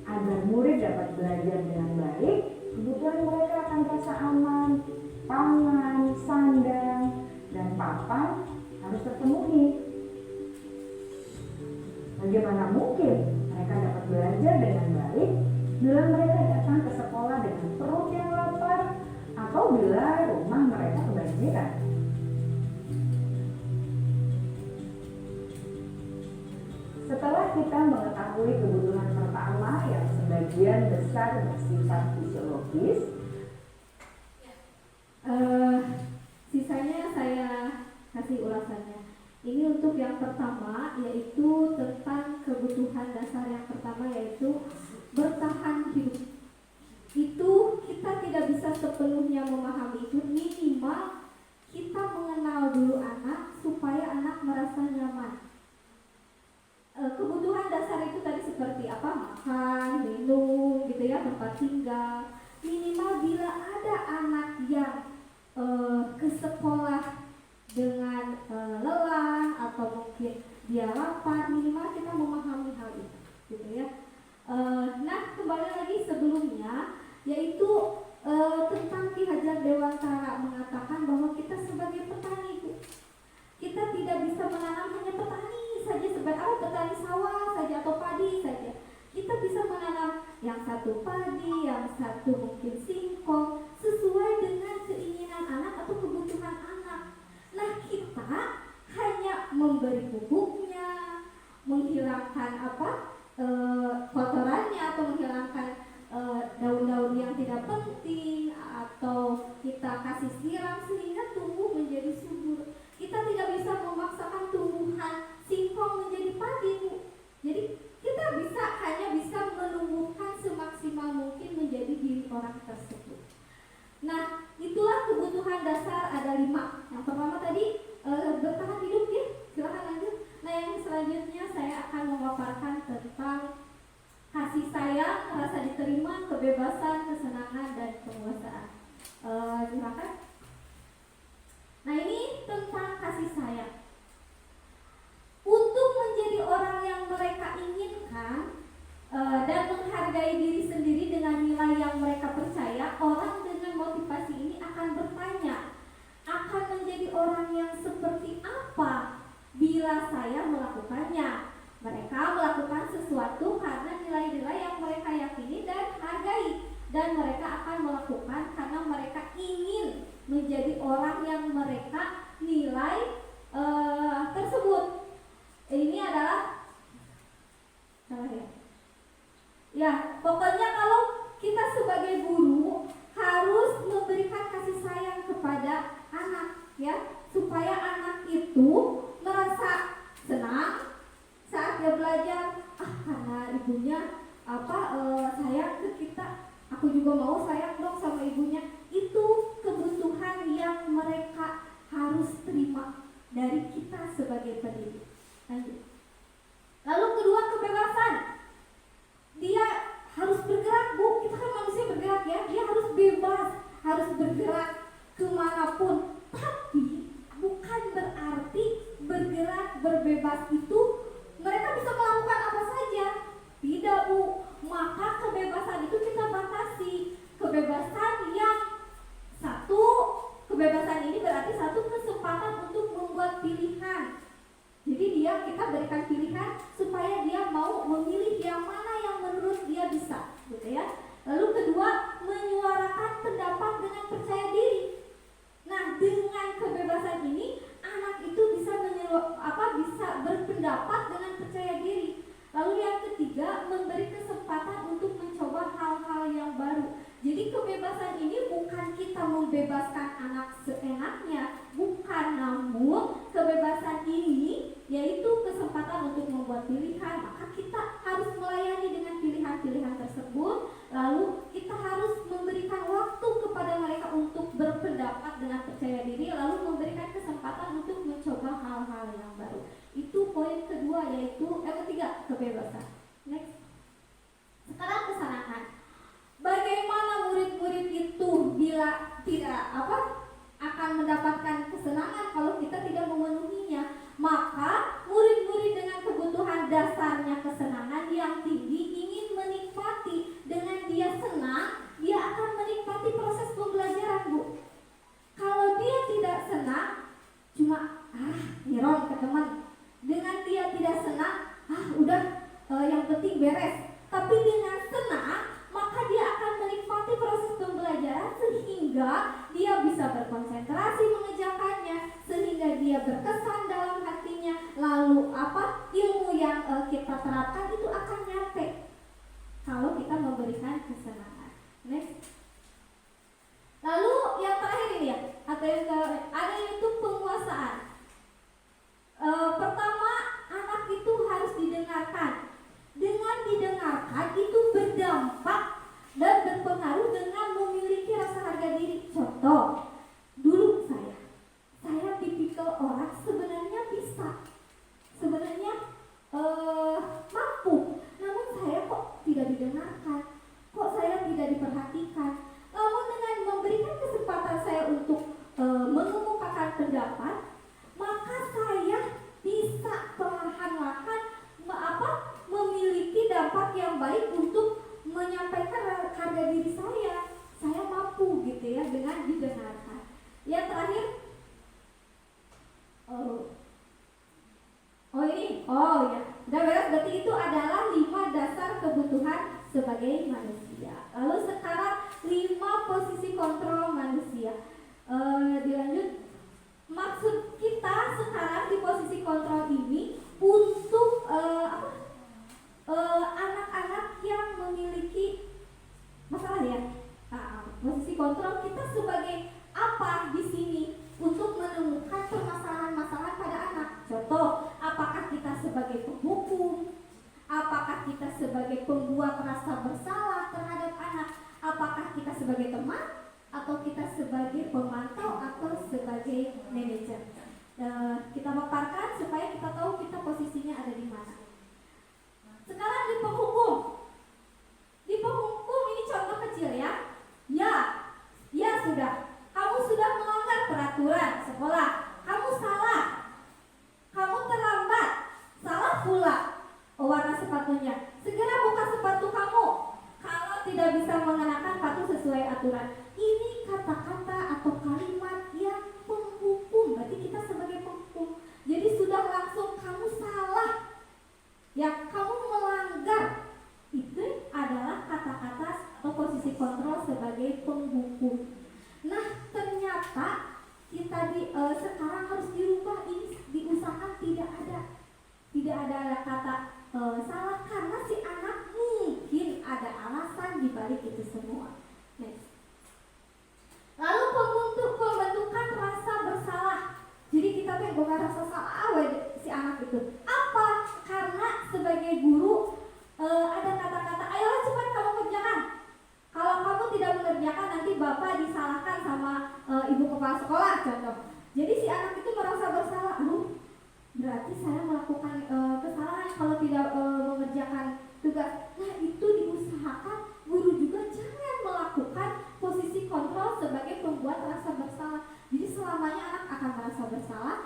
Agar murid dapat belajar dengan baik, kebutuhan mereka akan rasa aman, pangan, sandang, dan papan harus terpenuhi. Bagaimana mungkin mereka dapat belajar dengan baik bila mereka datang ke sekolah dengan perut yang lapar atau bila rumah mereka kebanjiran? Setelah kita mengetahui kebutuhan pertama yang sebagian besar bersifat fisiologis, sisanya saya kasih ulasannya. Ini untuk yang pertama, yaitu tentang kebutuhan dasar yang pertama, yaitu bertahan hidup. Itu kita tidak bisa sepenuhnya memahami itu, minimal kita mengenal dulu anak supaya anak merasa nyaman. Kebutuhan dasar itu tadi seperti apa? Makan, minum, gitu ya, tempat tinggal. Minimal bila ada anak yang ke sekolah dengan lelah atau mungkin dia lapar, minimal kita memahami hal itu, gitu ya. Nah, kembali lagi sebelumnya, yaitu tentang Ki Hajar Dewantara mengatakan bahwa kita sebagai petani, Bu, kita tidak bisa menanam hanya petani saja, sebagai petani sawah saja atau padi saja. Kita bisa menanam yang satu padi, yang satu mungkin singkong, sesuai dengan keinginan anak atau kebutuhan anak. Nah, kita hanya memberi pupuknya, menghilangkan kotorannya atau menghilangkan daun-daun yang tidak penting, atau kita kasih siram sehingga tumbuh menjadi subur. Kita tidak bisa memaksakan tumbuhan singkong menjadi padi, Bu. Jadi kita hanya bisa menumbuhkan semaksimal mungkin menjadi diri orang tersebut. Nah, itulah kebutuhan dasar, ada 5. Yang pertama tadi bertahan hidup, ya. Silahkan lanjut. Nah, yang selanjutnya saya akan memaparkan tentang kasih sayang, rasa diterima, kebebasan, kesenangan, dan penguasaan. Silakan. Nah, ini tentang orang yang seperti apa bila saya melakukannya? Mereka melakukan sesuatu karena nilai-nilai yang mereka yakini dan hargai, dan mereka akan melakukan karena mereka ingin menjadi orang yang mereka nilai tersebut. Ini adalah salah ya? Ya, pokoknya kalau kita sebagai guru harus memberikan kasih sayang kepada anak, ya, supaya anak itu merasa senang saat dia belajar. Karena ibunya sayang ke kita, aku juga mau sayang dong sama ibunya. Itu kebutuhan yang mereka harus terima dari kita sebagai pendidik. Lanjut. Lalu kedua, kebebasan. Dia harus bergerak, Bu. Kita kan manusia bergerak, ya. Dia harus bebas, harus bergerak kemanapun. Tapi bukan berarti bergerak berbebas itu mereka bisa melakukan apa saja. Tidak, Bu. Maka kebebasan itu kita batasi. Kebebasan yang satu, kebebasan ini berarti satu kesempatan untuk membuat pilihan. Jadi kita berikan pilihan supaya dia mau memilih yang mana yang menurut dia bisa, gitu ya. Lalu kedua, menyuarakan pendapat dengan percaya diri. Nah, dengan kebebasan ini anak itu bisa bisa berpendapat dengan percaya diri. Lalu yang ketiga, memberi kesempatan untuk mencoba hal-hal yang baru. Jadi kebebasan ini bukan kita membebaskan anak seenaknya, bukan, namun kebebasan ini yaitu kesempatan untuk membuat pilihan. Maka kita harus melayani dengan pilihan-pilihan tersebut. Lalu kita harus memberikan waktu kepada mereka untuk berpendapat dengan percaya diri, lalu memberikan kesempatan untuk mencoba hal-hal yang baru. Itu poin kedua, yaitu ketiga, kebebasan. Next. Sekarang kesenangan. Bagaimana murid-murid itu bila tidak akan mendapatkan kesenangan kalau kita tidak memenuhinya? Maka murid-murid dengan kebutuhan dasarnya kesenangan yang tinggi ingin menikmati. Dengan dia senang, dia akan menikmati proses pembelajaran, Bu. Kalau dia tidak senang, cuma nyiron ke teman. Dengan dia tidak senang, yang penting beres. Tapi dengan senang, maka dia akan menikmati proses pembelajaran sehingga dia bisa berkonsentrasi mengerjakannya, sehingga dia berkesan dalam hatinya. Lalu ilmu yang kita terapkan itu akan nyampe kalau kita memberikan kesenangan. Next. Lalu yang terakhir ini ya, ada itu penguasaan. Pertama, anak itu harus didengarkan. Dengan didengarkan itu berdampak dan berpengaruh dengan memiliki rasa harga diri. Contoh, dulu saya tipikal orang sebenarnya mampu, namun saya kok tidak didengarkan, kok saya tidak diperhatikan. Namun dengan memberikan kesempatan saya untuk mengemukakan pendapat, maka saya bisa perlahan-lahan memiliki dampak yang baik untuk menyampaikan harga diri saya. Saya mampu gitu ya dengan didengarkan. Yang terakhir, udah beres. Berarti itu adalah 5 dasar kebutuhan sebagai manusia. Lalu sekarang 5 posisi kontrol manusia. Dilanjut. Maksud kita sekarang di posisi kontrol ini untuk anak-anak yang memiliki masalah ya. Posisi kontrol kita sebagai apa di sini untuk menemukan permasalahan-masalahan pada anak. Contoh, apakah kita sebagai penghukum? Apakah kita sebagai pembuat rasa bersalah terhadap anak? Apakah kita sebagai teman? Atau kita sebagai pemantau atau sebagai manajer? Kita paparkan supaya kita tahu kita posisinya ada di mana. Sekarang di penghukum. Di penghukum ini contoh kecil ya. Ya sudah. Kamu sudah melanggar peraturan sekolah. Kamu salah. Kamu terlambat. Salah pula warna sepatunya. Segera buka sepatu kamu. Kalau tidak bisa mengenakan sepatu sesuai aturan. Ini kata-kata atau kalimat yang penghukum. Berarti si anak itu. Apa? Karena sebagai guru ada kata-kata, ayolah cepat kamu kerjakan. Kalau kamu tidak mengerjakan nanti bapak disalahkan sama ibu kepala sekolah contoh. Jadi si anak itu merasa bersalah. Berarti saya melakukan kesalahan kalau tidak mengerjakan tugas. Nah itu diusahakan guru juga jangan melakukan posisi kontrol sebagai pembuat rasa bersalah. Jadi selamanya anak akan merasa bersalah.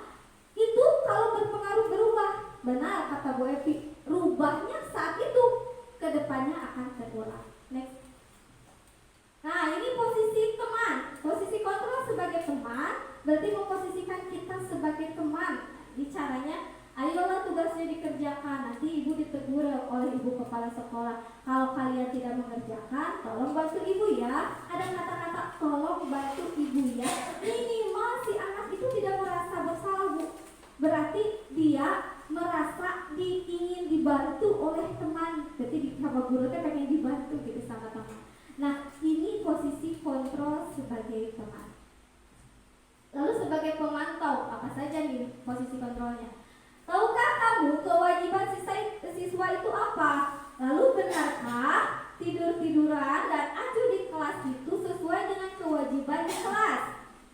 Itu kalau berpengaruh berubah. Benar kata Bu Evi, rubahnya saat itu, kedepannya akan terulang. Next. Nah ini posisi teman, posisi kontrol sebagai teman berarti memposisikan kita sebagai teman. Jadi caranya, ayolah tugasnya dikerjakan, nanti ibu ditegur oleh ibu kepala sekolah. Kalau kalian tidak mengerjakan, tolong bantu ibu ya. Ada kata-kata tolong bantu ibu ya. Minimal si anak itu tidak merasa bersalah Bu. Berarti dia merasa ingin dibantu oleh teman. Berarti sama guru pengen dibantu gitu sama teman. Nah ini posisi kontrol sebagai teman. Lalu sebagai pemantau, apa saja nih posisi kontrolnya? Tahukah kamu kewajiban siswa itu apa? Lalu benarkah tidur-tiduran dan acuh di kelas itu sesuai dengan kewajiban di kelas?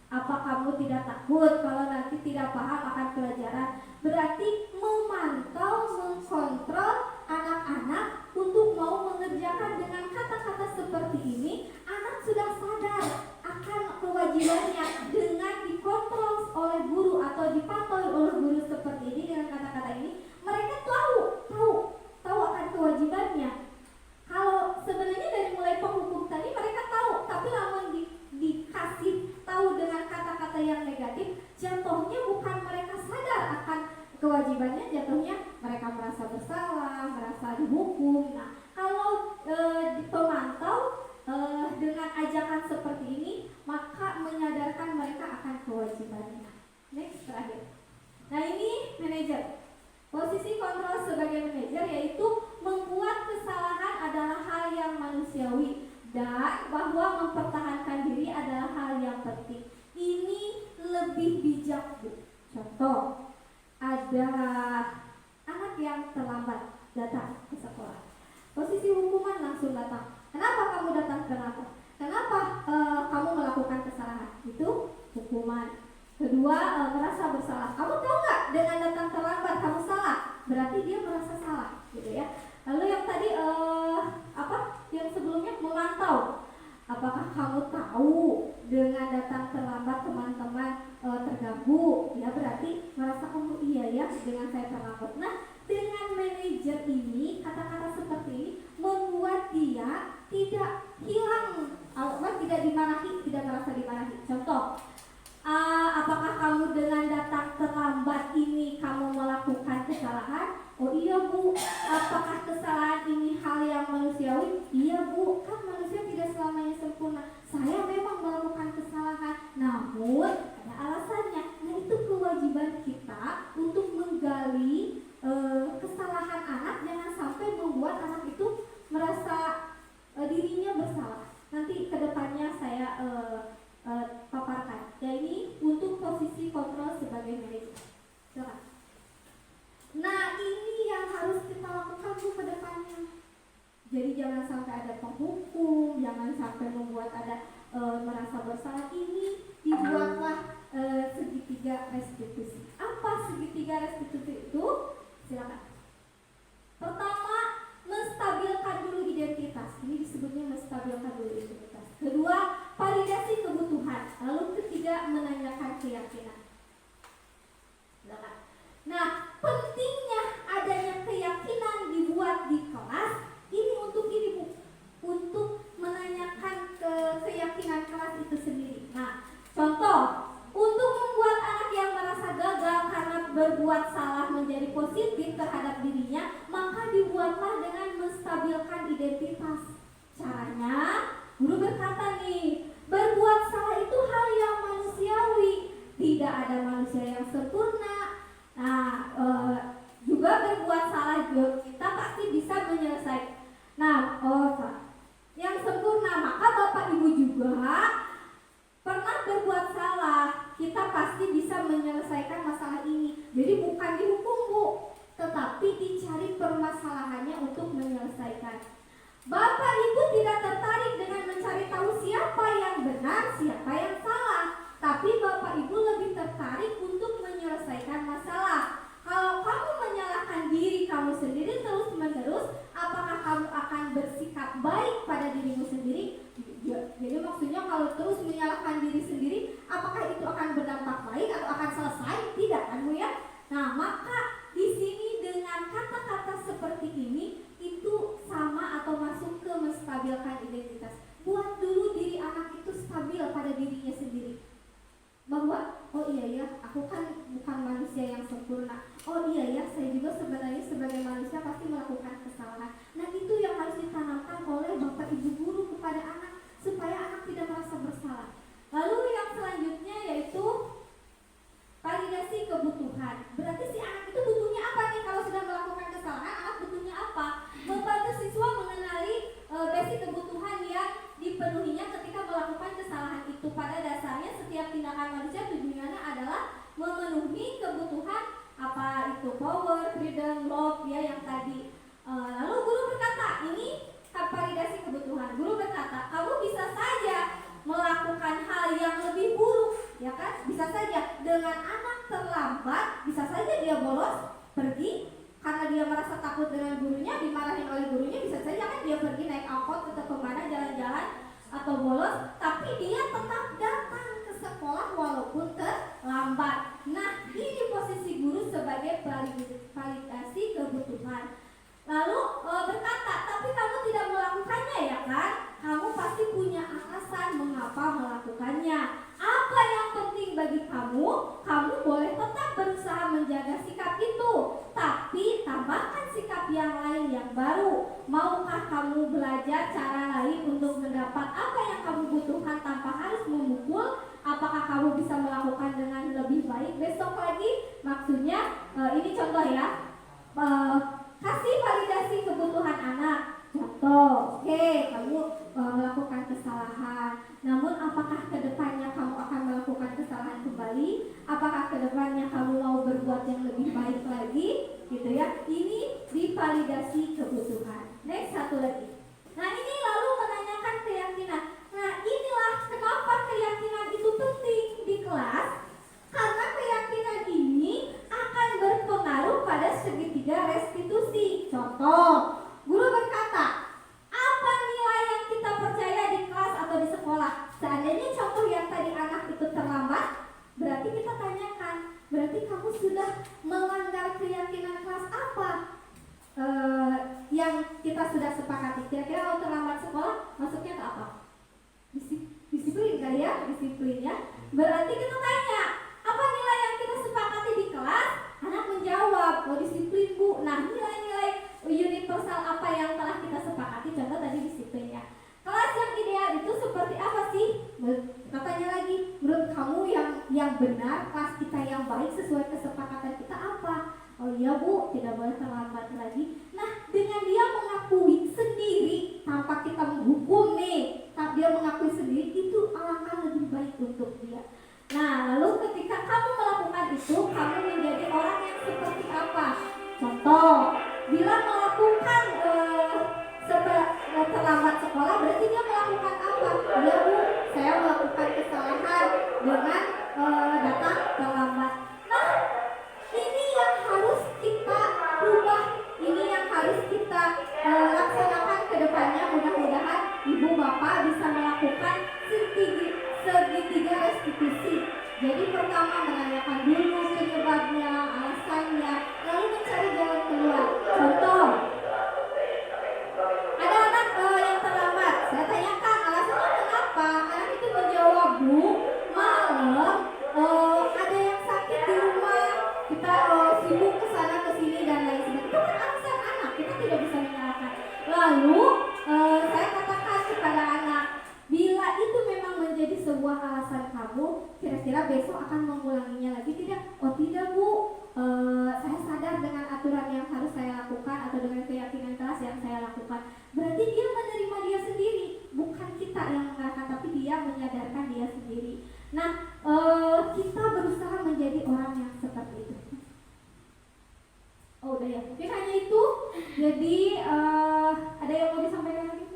Apa kamu tidak takut kalau nanti tidak paham akan pelajaran? Berarti memantau, mengkontrol anak-anak untuk mau mengerjakan. Dengan kata-kata seperti ini, anak sudah sadar akan kewajibannya. Dengan dikontrol oleh guru atau dipantau oleh guru seperti ini, dengan kata-kata ini, mereka tahu akan kewajibannya. Kalau sebenarnya dari mulai penghukum tadi mereka tahu, tapi namun dikasih tahu dengan kata-kata yang negatif, jatuhnya bukan mereka sadar akan kewajibannya, jatuhnya mereka merasa bersalah, merasa dihukum. Nah, kalau pemantau dengan ajakan seperti ini, maka menyadarkan mereka akan kewajibannya. Next, terakhir. Nah ini manajer. Posisi kontrol sebagai manajer yaitu membuat kesalahan adalah hal yang manusiawi dan bahwa mempertahankan diri adalah hal yang penting. Ini lebih bijak Bu. Contoh, ada anak yang terlambat datang ke sekolah. Posisi hukuman langsung datang. Kenapa kamu datang terlambat? Kenapa kamu melakukan kesalahan? Itu hukuman. Kedua, merasa bersalah. Kamu tahu nggak dengan datang terlambat kamu salah? Berarti dia merasa salah, gitu ya. Lalu yang tadi yang sebelumnya memantau. Apakah kamu tahu dengan datang terlambat teman-teman terganggu? Ya berarti merasa kamu iya ya dengan saya terlambat. Nah dengan manajer ini kata-kata seperti ini membuat dia tidak hilang, tidak dimarahi, tidak merasa dimarahi. Contoh, apakah kamu dengan datang terlambat ini kamu melakukan kesalahan? Oh iya Bu. Apakah kesalahan ini hal yang manusiawi? Iya Bu, kan manusia tidak selamanya sempurna. Saya memang melakukan kesalahan, namun ada alasannya. Nah itu kewajiban kita untuk menggali kesalahan anak, jangan sampai membuat anak itu merasa dirinya bersalah. Nanti kedepannya saya paparkan. Ya ini untuk posisi kontrol sebagai manajer. Silakan. Nah ini yang harus kita lakukan Bu ke depannya. Jadi jangan sampai ada penghukum, jangan sampai membuat ada merasa bersalah. Ini dibuatlah segitiga restitusi. Apa segitiga restitusi itu? Silakan. Pertama, menstabilkan dulu identitas. Ini disebutnya menstabilkan dulu identitas. Kedua, validasi kebutuhan. Lalu ketiga, menanyakan keyakinan. Silakan. Nah, pentingnya adanya keyakinan dibuat di kelas ini untuk ini Bu, untuk menanyakan keyakinan kelas itu sendiri. Nah, contoh, untuk membuat anak yang merasa gagal karena berbuat salah menjadi positif terhadap dirinya, maka dibuatlah dengan menstabilkan identitas. Caranya, guru berkata nih, berbuat salah itu hal yang manusiawi, tidak ada manusia yang sempurna. Nah, juga berbuat salah kita pasti bisa menyelesaikan. Nah, yang sempurna, maka Bapak Ibu juga pernah berbuat salah. Kita pasti bisa menyelesaikan masalah ini. Jadi bukan dihukum aku kan bukan manusia yang sempurna. Oh iya ya, saya juga sebenarnya sebagai manusia pasti melakukan kesalahan. Nah itu yang harus ditanamkan oleh Bapak Ibu guru kepada anak supaya anak tidak merasa bersalah. Lalu yang selanjutnya yaitu validasi kebutuhan. Berarti si anak itu butuhnya apa nih kalau sudah melakukan kesalahan? Anak butuhnya apa? Membantu siswa mengenali basic kebutuhan yang dipenuhinya ketika melakukan kesalahan itu. Pada dasarnya setiap tindakan manusia tujuannya adalah memenuhi kebutuhan apa itu power, freedom, love ya yang tadi. Lalu guru berkata, ini validasi kebutuhan. Guru berkata, kamu bisa saja melakukan hal yang lebih buruk, ya kan? Bisa saja dengan anak terlambat, bisa saja dia bolos pergi karena dia merasa takut dengan gurunya, dimarahin oleh gurunya, bisa saja kan dia pergi naik angkot atau kemana jalan-jalan atau bolos, tapi dia tetap datang ke sekolah walaupun terlambat. Nah, ini posisi guru sebagai validasi kebutuhan. Lalu berkata, tapi kamu tidak melakukannya ya kan? Kamu pasti punya alasan mengapa melakukannya. Apa yang penting bagi kamu? Kamu boleh tetap berusaha menjaga sikap itu, tapi tambahkan sikap yang lain yang baru. Maukah kamu belajar cara lain untuk mendapat apa yang kamu butuhkan tanpa harus memukul? Apakah kamu bisa melakukan dengan lebih baik besok lagi? Maksudnya ini contoh ya. Kasih validasi kebutuhan anak. Contoh, oke, kamu melakukan kesalahan. Namun apakah kedepannya kamu akan melakukan kesalahan kembali? Apakah kedepannya kamu mau berbuat yang lebih baik lagi? Gitu ya. Ini divalidasi kebutuhan. Next, satu lagi. Nah ini lalu menanyakan keyakinan. Nah inilah kenapa keyakinan itu penting di kelas. Karena keyakinan ini akan berpengaruh pada segitiga restitusi. Contoh, guru berkata, apa nilai yang kita percaya di kelas atau di sekolah? Seandainya contoh yang tadi anak itu terlambat, berarti kita tanyakan, berarti kamu sudah melanggar keyakinan kelas apa? Yang kita sudah sepakati. Kira-kira kalau terlambat sekolah, masuknya ke apa? Disiplin kan ya? Disiplin ya. Berarti kita tanya, apa nilai yang kita sepakati di kelas? Anak menjawab, oh disiplin bu. Nah nilai-nilai universal apa yang telah kita sepakati? Contoh tadi disiplin ya. Kelas yang ideal itu seperti apa sih? Kita tanya lagi, menurut kamu yang benar, kelas kita yang baik sesuai kesepakatan kita apa? Oh iya bu, tidak boleh terlambat lagi. Nah dengan dia mengakui sendiri tanpa kita menghukum nih, dia mengakui sendiri, itu alangkah lebih baik untuk dia. Nah, lalu ketika kamu melakukan itu, kamu menjadi orang yang seperti apa? Contoh, bila melakukan terlambat sekolah, berarti dia melakukan apa? Ya bu, saya melakukan kesalahan dengan datang terlambat. Nah, ini yang harus kita rubah, ini yang harus kita laksanakan ke depannya. Mudah-mudahan ibu bapak bisa melakukan segitiga restitusi. Jadi pertama menanyakan dulu penyebabnya, alasannya, lalu mencari jalan keluar. Contoh, ada anak yang terlambat. Saya tanyakan alasannya kenapa. Anak itu menjawab, bu, malam ada yang sakit di rumah. Kita sibuk kesana kesini dan lain sebagainya. Itu kan alasan anak. Kita tidak bisa menyalahkan. Lalu saya katakan kepada anak, bila itu memang menjadi sebuah alasan kamu, kira-kira besok akan mengulanginya lagi tidak? Oh tidak bu, saya sadar dengan aturan yang harus saya lakukan atau dengan keyakinan kelas yang saya lakukan. Berarti dia menerima dia sendiri, bukan kita yang mengatakan, tapi dia menyadarkan dia sendiri. Nah, kita berusaha menjadi orang yang seperti itu. Oh udah ya, mungkin hanya itu. Jadi ada yang mau disampaikan lagi?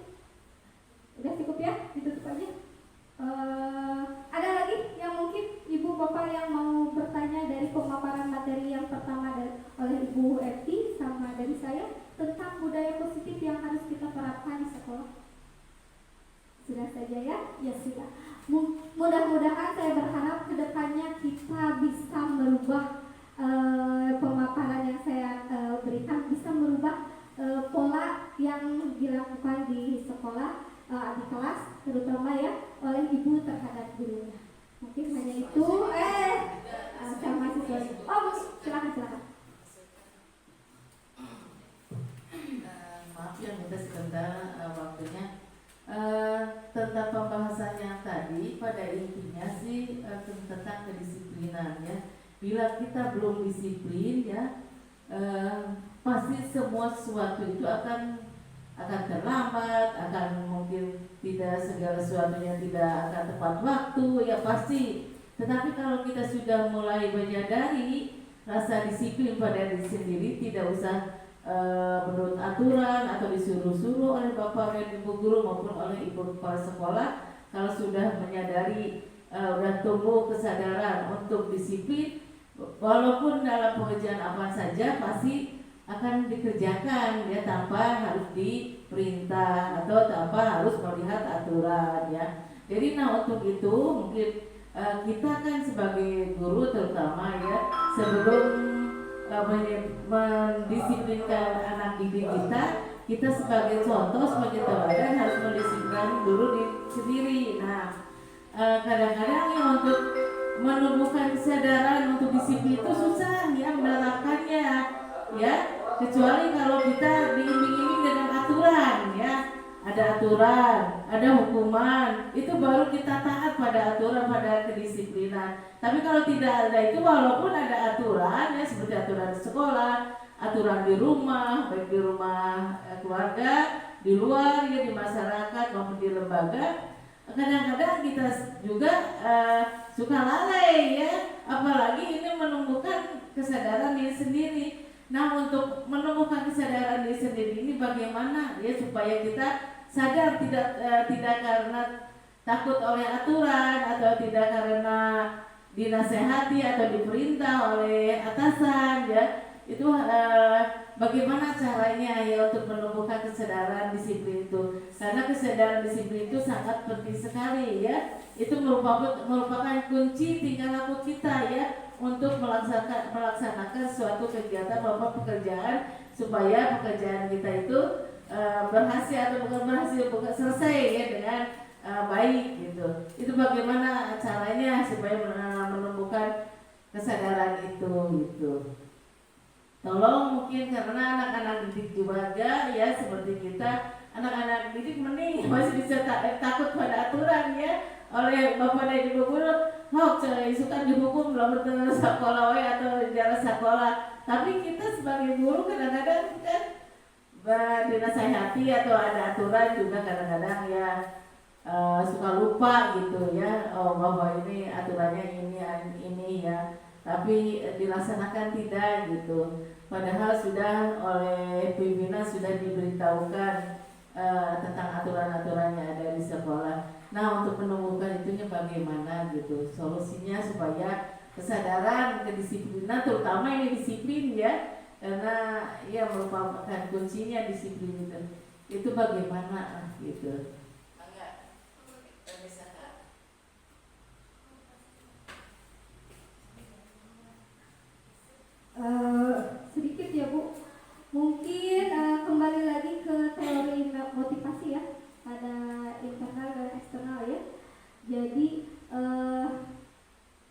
Udah cukup ya, ditutup aja. Ada lagi yang mungkin ibu bapak yang mau bertanya dari pemaparan materi yang pertama oleh Ibu Eti sama dari saya tentang budaya positif yang harus kita terapkan di sekolah? Sudah saja ya? Ya sudah. Mudah-mudahan saya berharap kedepannya kita bisa merubah pemaparan yang saya berikan, bisa merubah pola yang dilakukan di sekolah, di kelas terutama ya oleh ibu terhadap gurunya. Mungkin hanya itu. kedisiplinan ya. Bila kita belum disiplin ya, pasti semua sesuatu itu akan terlambat, akan mungkin tidak segala sesuatunya tidak akan tepat waktu ya pasti. Tetapi kalau kita sudah mulai menyadari rasa disiplin pada diri sendiri, tidak usah menurut aturan atau disuruh-suruh oleh bapak dan ibu guru maupun oleh ibu kepala sekolah. Kalau sudah menyadari, sudah tumbuh kesadaran untuk disiplin, walaupun dalam pekerjaan apa saja pasti akan dikerjakan ya, tanpa harus diperintah atau tanpa harus melihat aturan ya. Jadi untuk itu mungkin kita kan sebagai guru terutama ya, sebelum mendisiplinkan anak didik kita sebagai contoh, sebagai teladan harus mendisiplinkan dulu diri sendiri. Nah, kadang-kadang ya untuk menumbuhkan kesadaran untuk disiplin itu susah ya menerapkannya ya, kecuali kalau kita diiming-iming dengan aturan ya. Ada aturan, ada hukuman, itu baru kita taat pada aturan, pada kedisiplinan. Tapi kalau tidak ada itu, walaupun ada aturan ya, seperti aturan di sekolah, aturan di rumah, baik di rumah keluarga, di luar ya, di masyarakat maupun di lembaga, kadang-kadang kita juga suka lalai ya, apalagi ini menumbuhkan kesadaran diri sendiri. Nah, untuk menumbuhkan kesadaran diri sendiri ini bagaimana ya supaya kita sadar, tidak karena takut oleh aturan atau tidak karena dinasehati atau diperintah oleh atasan ya. Itu bagaimana caranya ya untuk menumbuhkan kesadaran disiplin itu, karena kesadaran disiplin itu sangat penting sekali ya. Itu merupakan kunci tingkah laku kita ya untuk melaksanakan suatu kegiatan maupun pekerjaan, supaya pekerjaan kita itu berhasil atau bukan selesai ya dengan baik gitu. Itu bagaimana caranya supaya menumbuhkan kesadaran itu gitu. Tolong mungkin karena anak-anak didik juga ya seperti kita, anak-anak didik mending masih bisa takut pada aturan ya oleh bapak dan ibu guru. Suka dihukum belum betul sekolah atau jalan sekolah. Tapi kita sebagai guru kadang-kadang kan dinasihati atau ada aturan juga kadang-kadang ya suka lupa gitu ya. Oh bahwa ini aturannya ini ya, tapi dilaksanakan tidak gitu. Padahal sudah oleh pimpinan sudah diberitahukan tentang aturan-aturan yang ada di sekolah. Nah, untuk menumbuhkan itunya bagaimana gitu solusinya supaya kesadaran, kedisiplinan, terutama ini disiplin ya, karena ya merupakan kuncinya disiplin itu bagaimana gitu. Sedikit ya Bu, mungkin kembali lagi ke teori motivasi ya, ada internal dan eksternal ya. Jadi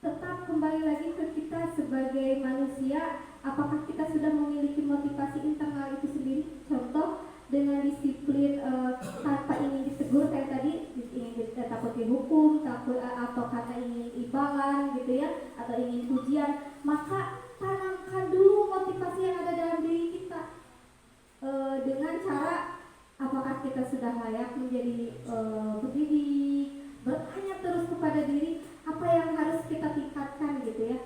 tetap kembali lagi ke kita sebagai manusia, apakah kita sudah memiliki motivasi internal itu sendiri? Contoh dengan disiplin tanpa ingin ditegur kayak tadi, ingin takut dihukum, takut atau karena ingin imbalan gitu ya, atau ingin pujian, maka tanamkan dulu motivasi yang ada dalam diri kita dengan cara apakah kita sudah layak menjadi pendidik, bertanya terus kepada diri apa yang harus kita tingkatkan gitu ya.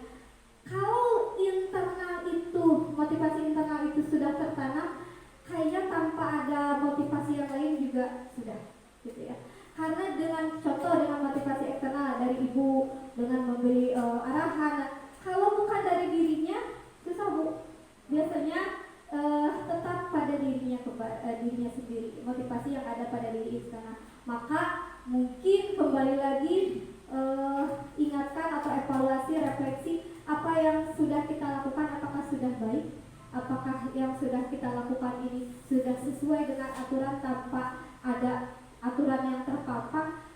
Kalau internal itu, motivasi internal itu sudah tertanam, kayaknya tanpa ada motivasi yang lain juga sudah gitu ya. Karena dengan contoh dengan motivasi eksternal dari ibu dengan memberi arahan, kalau bukan dari dirinya susah Bu. Biasanya tetap pada dirinya sendiri, motivasi yang ada pada diri eksternal. Maka mungkin kembali lagi ingatkan atau evaluasi, refleksi apa yang sudah kita lakukan, apakah sudah baik, apakah yang sudah kita lakukan ini sudah sesuai dengan aturan tanpa ada aturan yang terpapak.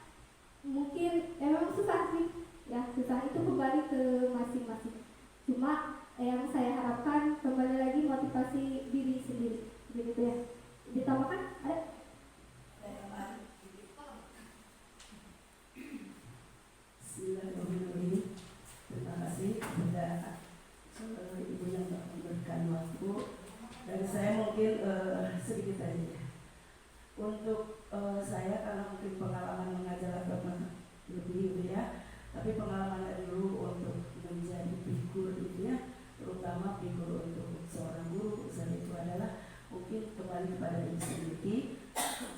Mungkin memang susah sih ya, susah itu kembali ke masing-masing. Cuma yang saya harapkan kembali lagi motivasi diri sendiri begitu ya. Ditambahkan ada? Bismillahirrahmanirrahim. Terima kasih kepada ibu yang memberikan waktu. Dan saya mungkin sedikit aja untuk saya, karena mungkin pengalaman mengajar atau lebih gitu ya, tapi pengalaman dari dulu untuk menjadi figur gitu ya, terutama figur untuk seorang guru saya itu adalah mungkin kembali kepada diri sendiri.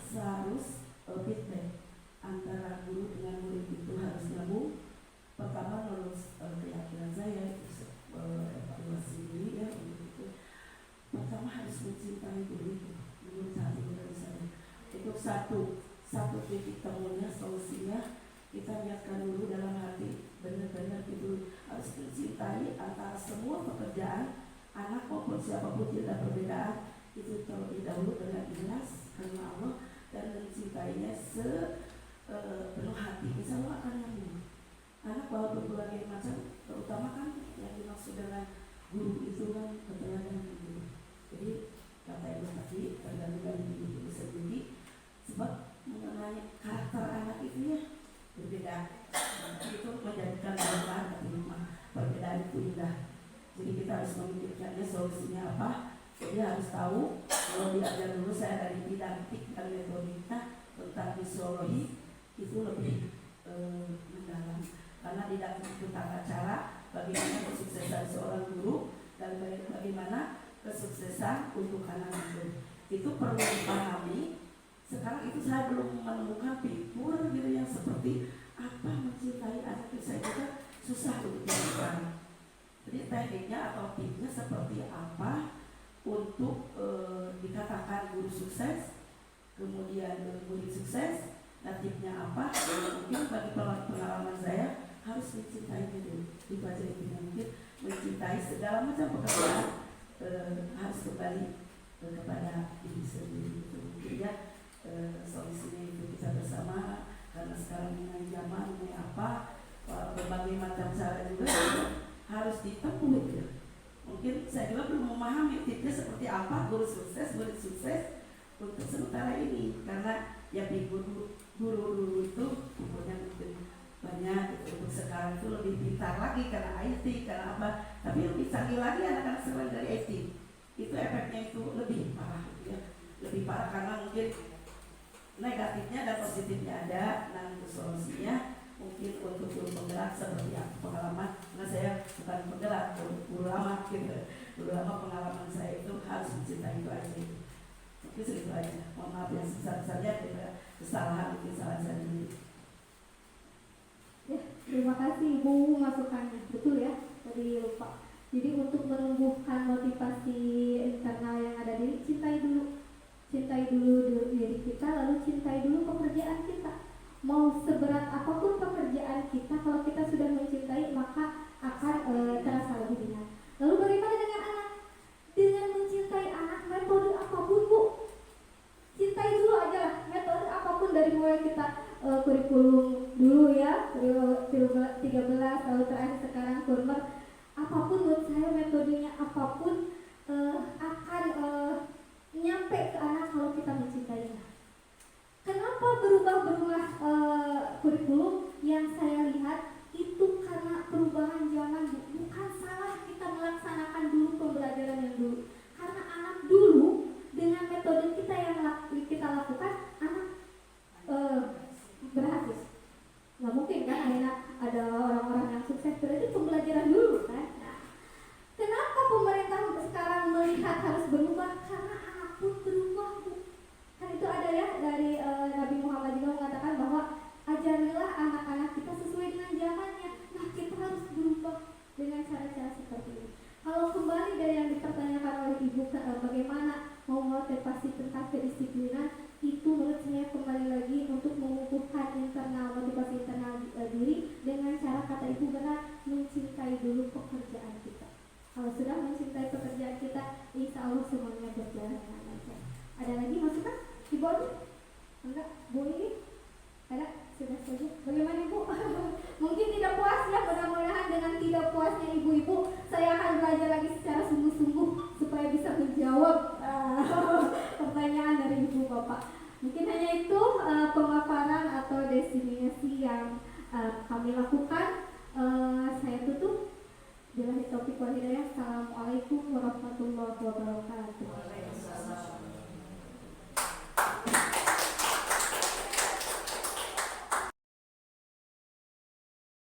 Seharus feedback antara guru dengan murid itu harus nyambung. Pertama menurut keyakinan saya itu evaluasi diri ya, itu pertama harus mencintai guru itu. Menurut saya itu satu titik temunya, solusinya kita niatkan dulu dalam hati, benar-benar itu harus mencintai antara semua pekerjaan anak maupun siapapun, tidak perbedaan itu terlebih dahulu dengan ikhlas karena Allah dan mencintainya sepenuh hati. Insya Allah akan nyambung. Anak walaupun berbagai macam, terutama kan yang dimaksud dengan guru itu kan keteladanan guru. Jadi kata ibu tadi tergantung dari diri itu sendiri, sebab mengenai karakter anak itu ya berbeda. Itu menjadikan perbedaan itu indah. Jadi kita harus memikirkannya solusinya apa. Jadi harus tahu, kalau diajar dulu saya dari didaktik dan metodika tentang fisiologi itu lebih mendalam, karena didaktik itu tata cara bagaimana kesuksesan seorang guru dan bagaimana kesuksesan untuk anak guru itu perlu dipahami. Sekarang itu saya belum menemukan figur gitu yang seperti apa mencintai anak itu, saya juga susah untuk dilakukan. Jadi tekniknya atau tipsnya seperti apa untuk dikatakan guru sukses, kemudian murid sukses, nah tipsnya apa? Mungkin bagi pengalaman saya harus mencintai dulu, dibaca intinya mungkin mencintai segala macam pekerjaan, harus kembali kepada diri sendiri itu. Mungkin ya solusinya itu kita bersama, karena sekarang dengan zaman ini apa berbagai macam cara juga harus ditempuh ya. Mungkin saya juga belum memahami tipsnya seperti apa guru sukses, murid sukses untuk sementara ini, karena ya figur guru itu figurnya mungkin banyak gitu. Untuk sekarang itu lebih pintar lagi karena IT, karena apa, tapi lebih canggih lagi anak-anak sekarang dari IT itu efeknya itu lebih parah ya. Lebih parah karena mungkin negatifnya dan positifnya ada. Nah untuk solusinya mungkin untuk guru penggerak seperti apa pengalaman, karena saya bukan penggerak, guru lama gitu. Guru lama pengalaman saya itu harus mencintai itu aja itu. Mungkin segitu aja. Mohon maaf yang sebesar-besarnya ada kesalahan, mungkin salah saya sendiri. Ya, terima kasih Ibu masukannya. Betul ya, tadi lupa. Jadi untuk menumbuhkan motivasi internal yang ada diri, cintai dulu diri kita, lalu cintai dulu pekerjaan kita. Mau seberat apapun pekerjaan kita, kalau kita sudah mencintai maka akan terasa lebih ringan. Lalu bagaimana dengan anak? Dengan mencintai anak, metode apapun Bu, cintai dulu aja lah, metode apapun, dari mulai kita kurikulum dulu ya, 13 lalu terakhir sekarang kurmer, apapun menurut saya metodenya apapun akan nyampe ke anak kalau kita mencintainya. Kenapa berubah kurikulum? Yang saya lihat itu karena perubahan zaman, bukan salah kita melaksanakan dulu pembelajaran yang dulu. Karena anak dulu dengan metode kita yang kita lakukan, anak berhasil. Nggak mungkin kan akhirnya ada orang-orang yang sukses, berarti pembelajaran dulu kan. Nah, kenapa pemerintah sekarang melihat harus berubah? Karena anak pun berubah Bu. Kan itu ada ya dari Nabi Muhammad juga mengatakan bahwa ajarilah anak-anak kita sesuai dengan zamannya. Nah kita harus berubah dengan cara-cara seperti ini. Kalau kembali dari yang dipertanyakan oleh Ibu, bagaimana mau motivasi tentang kedisiplinan, itu menurut saya kembali lagi untuk mengukuhkan internal, motivasi internal diri dengan cara kata Ibu benar, mencintai dulu pekerjaan kita. Kalau sudah mencintai pekerjaan kita, insya Allah semuanya berjalan dengan lancar. Ada lagi masukan? Ibu ada? Enggak? Bu ini? Ada? Sudah saja. Bagaimana Ibu? Mungkin tidak puas ya, mudah-mudahan dengan tidak puasnya ibu-ibu, saya akan belajar lagi secara sungguh-sungguh supaya bisa menjawab pertanyaan dari Ibu Bapak. Mungkin hanya itu pemaparan atau destinasi yang kami lakukan. Saya tutup. Billahi taufiq wal hidayah. Assalamualaikum warahmatullahi wabarakatuh.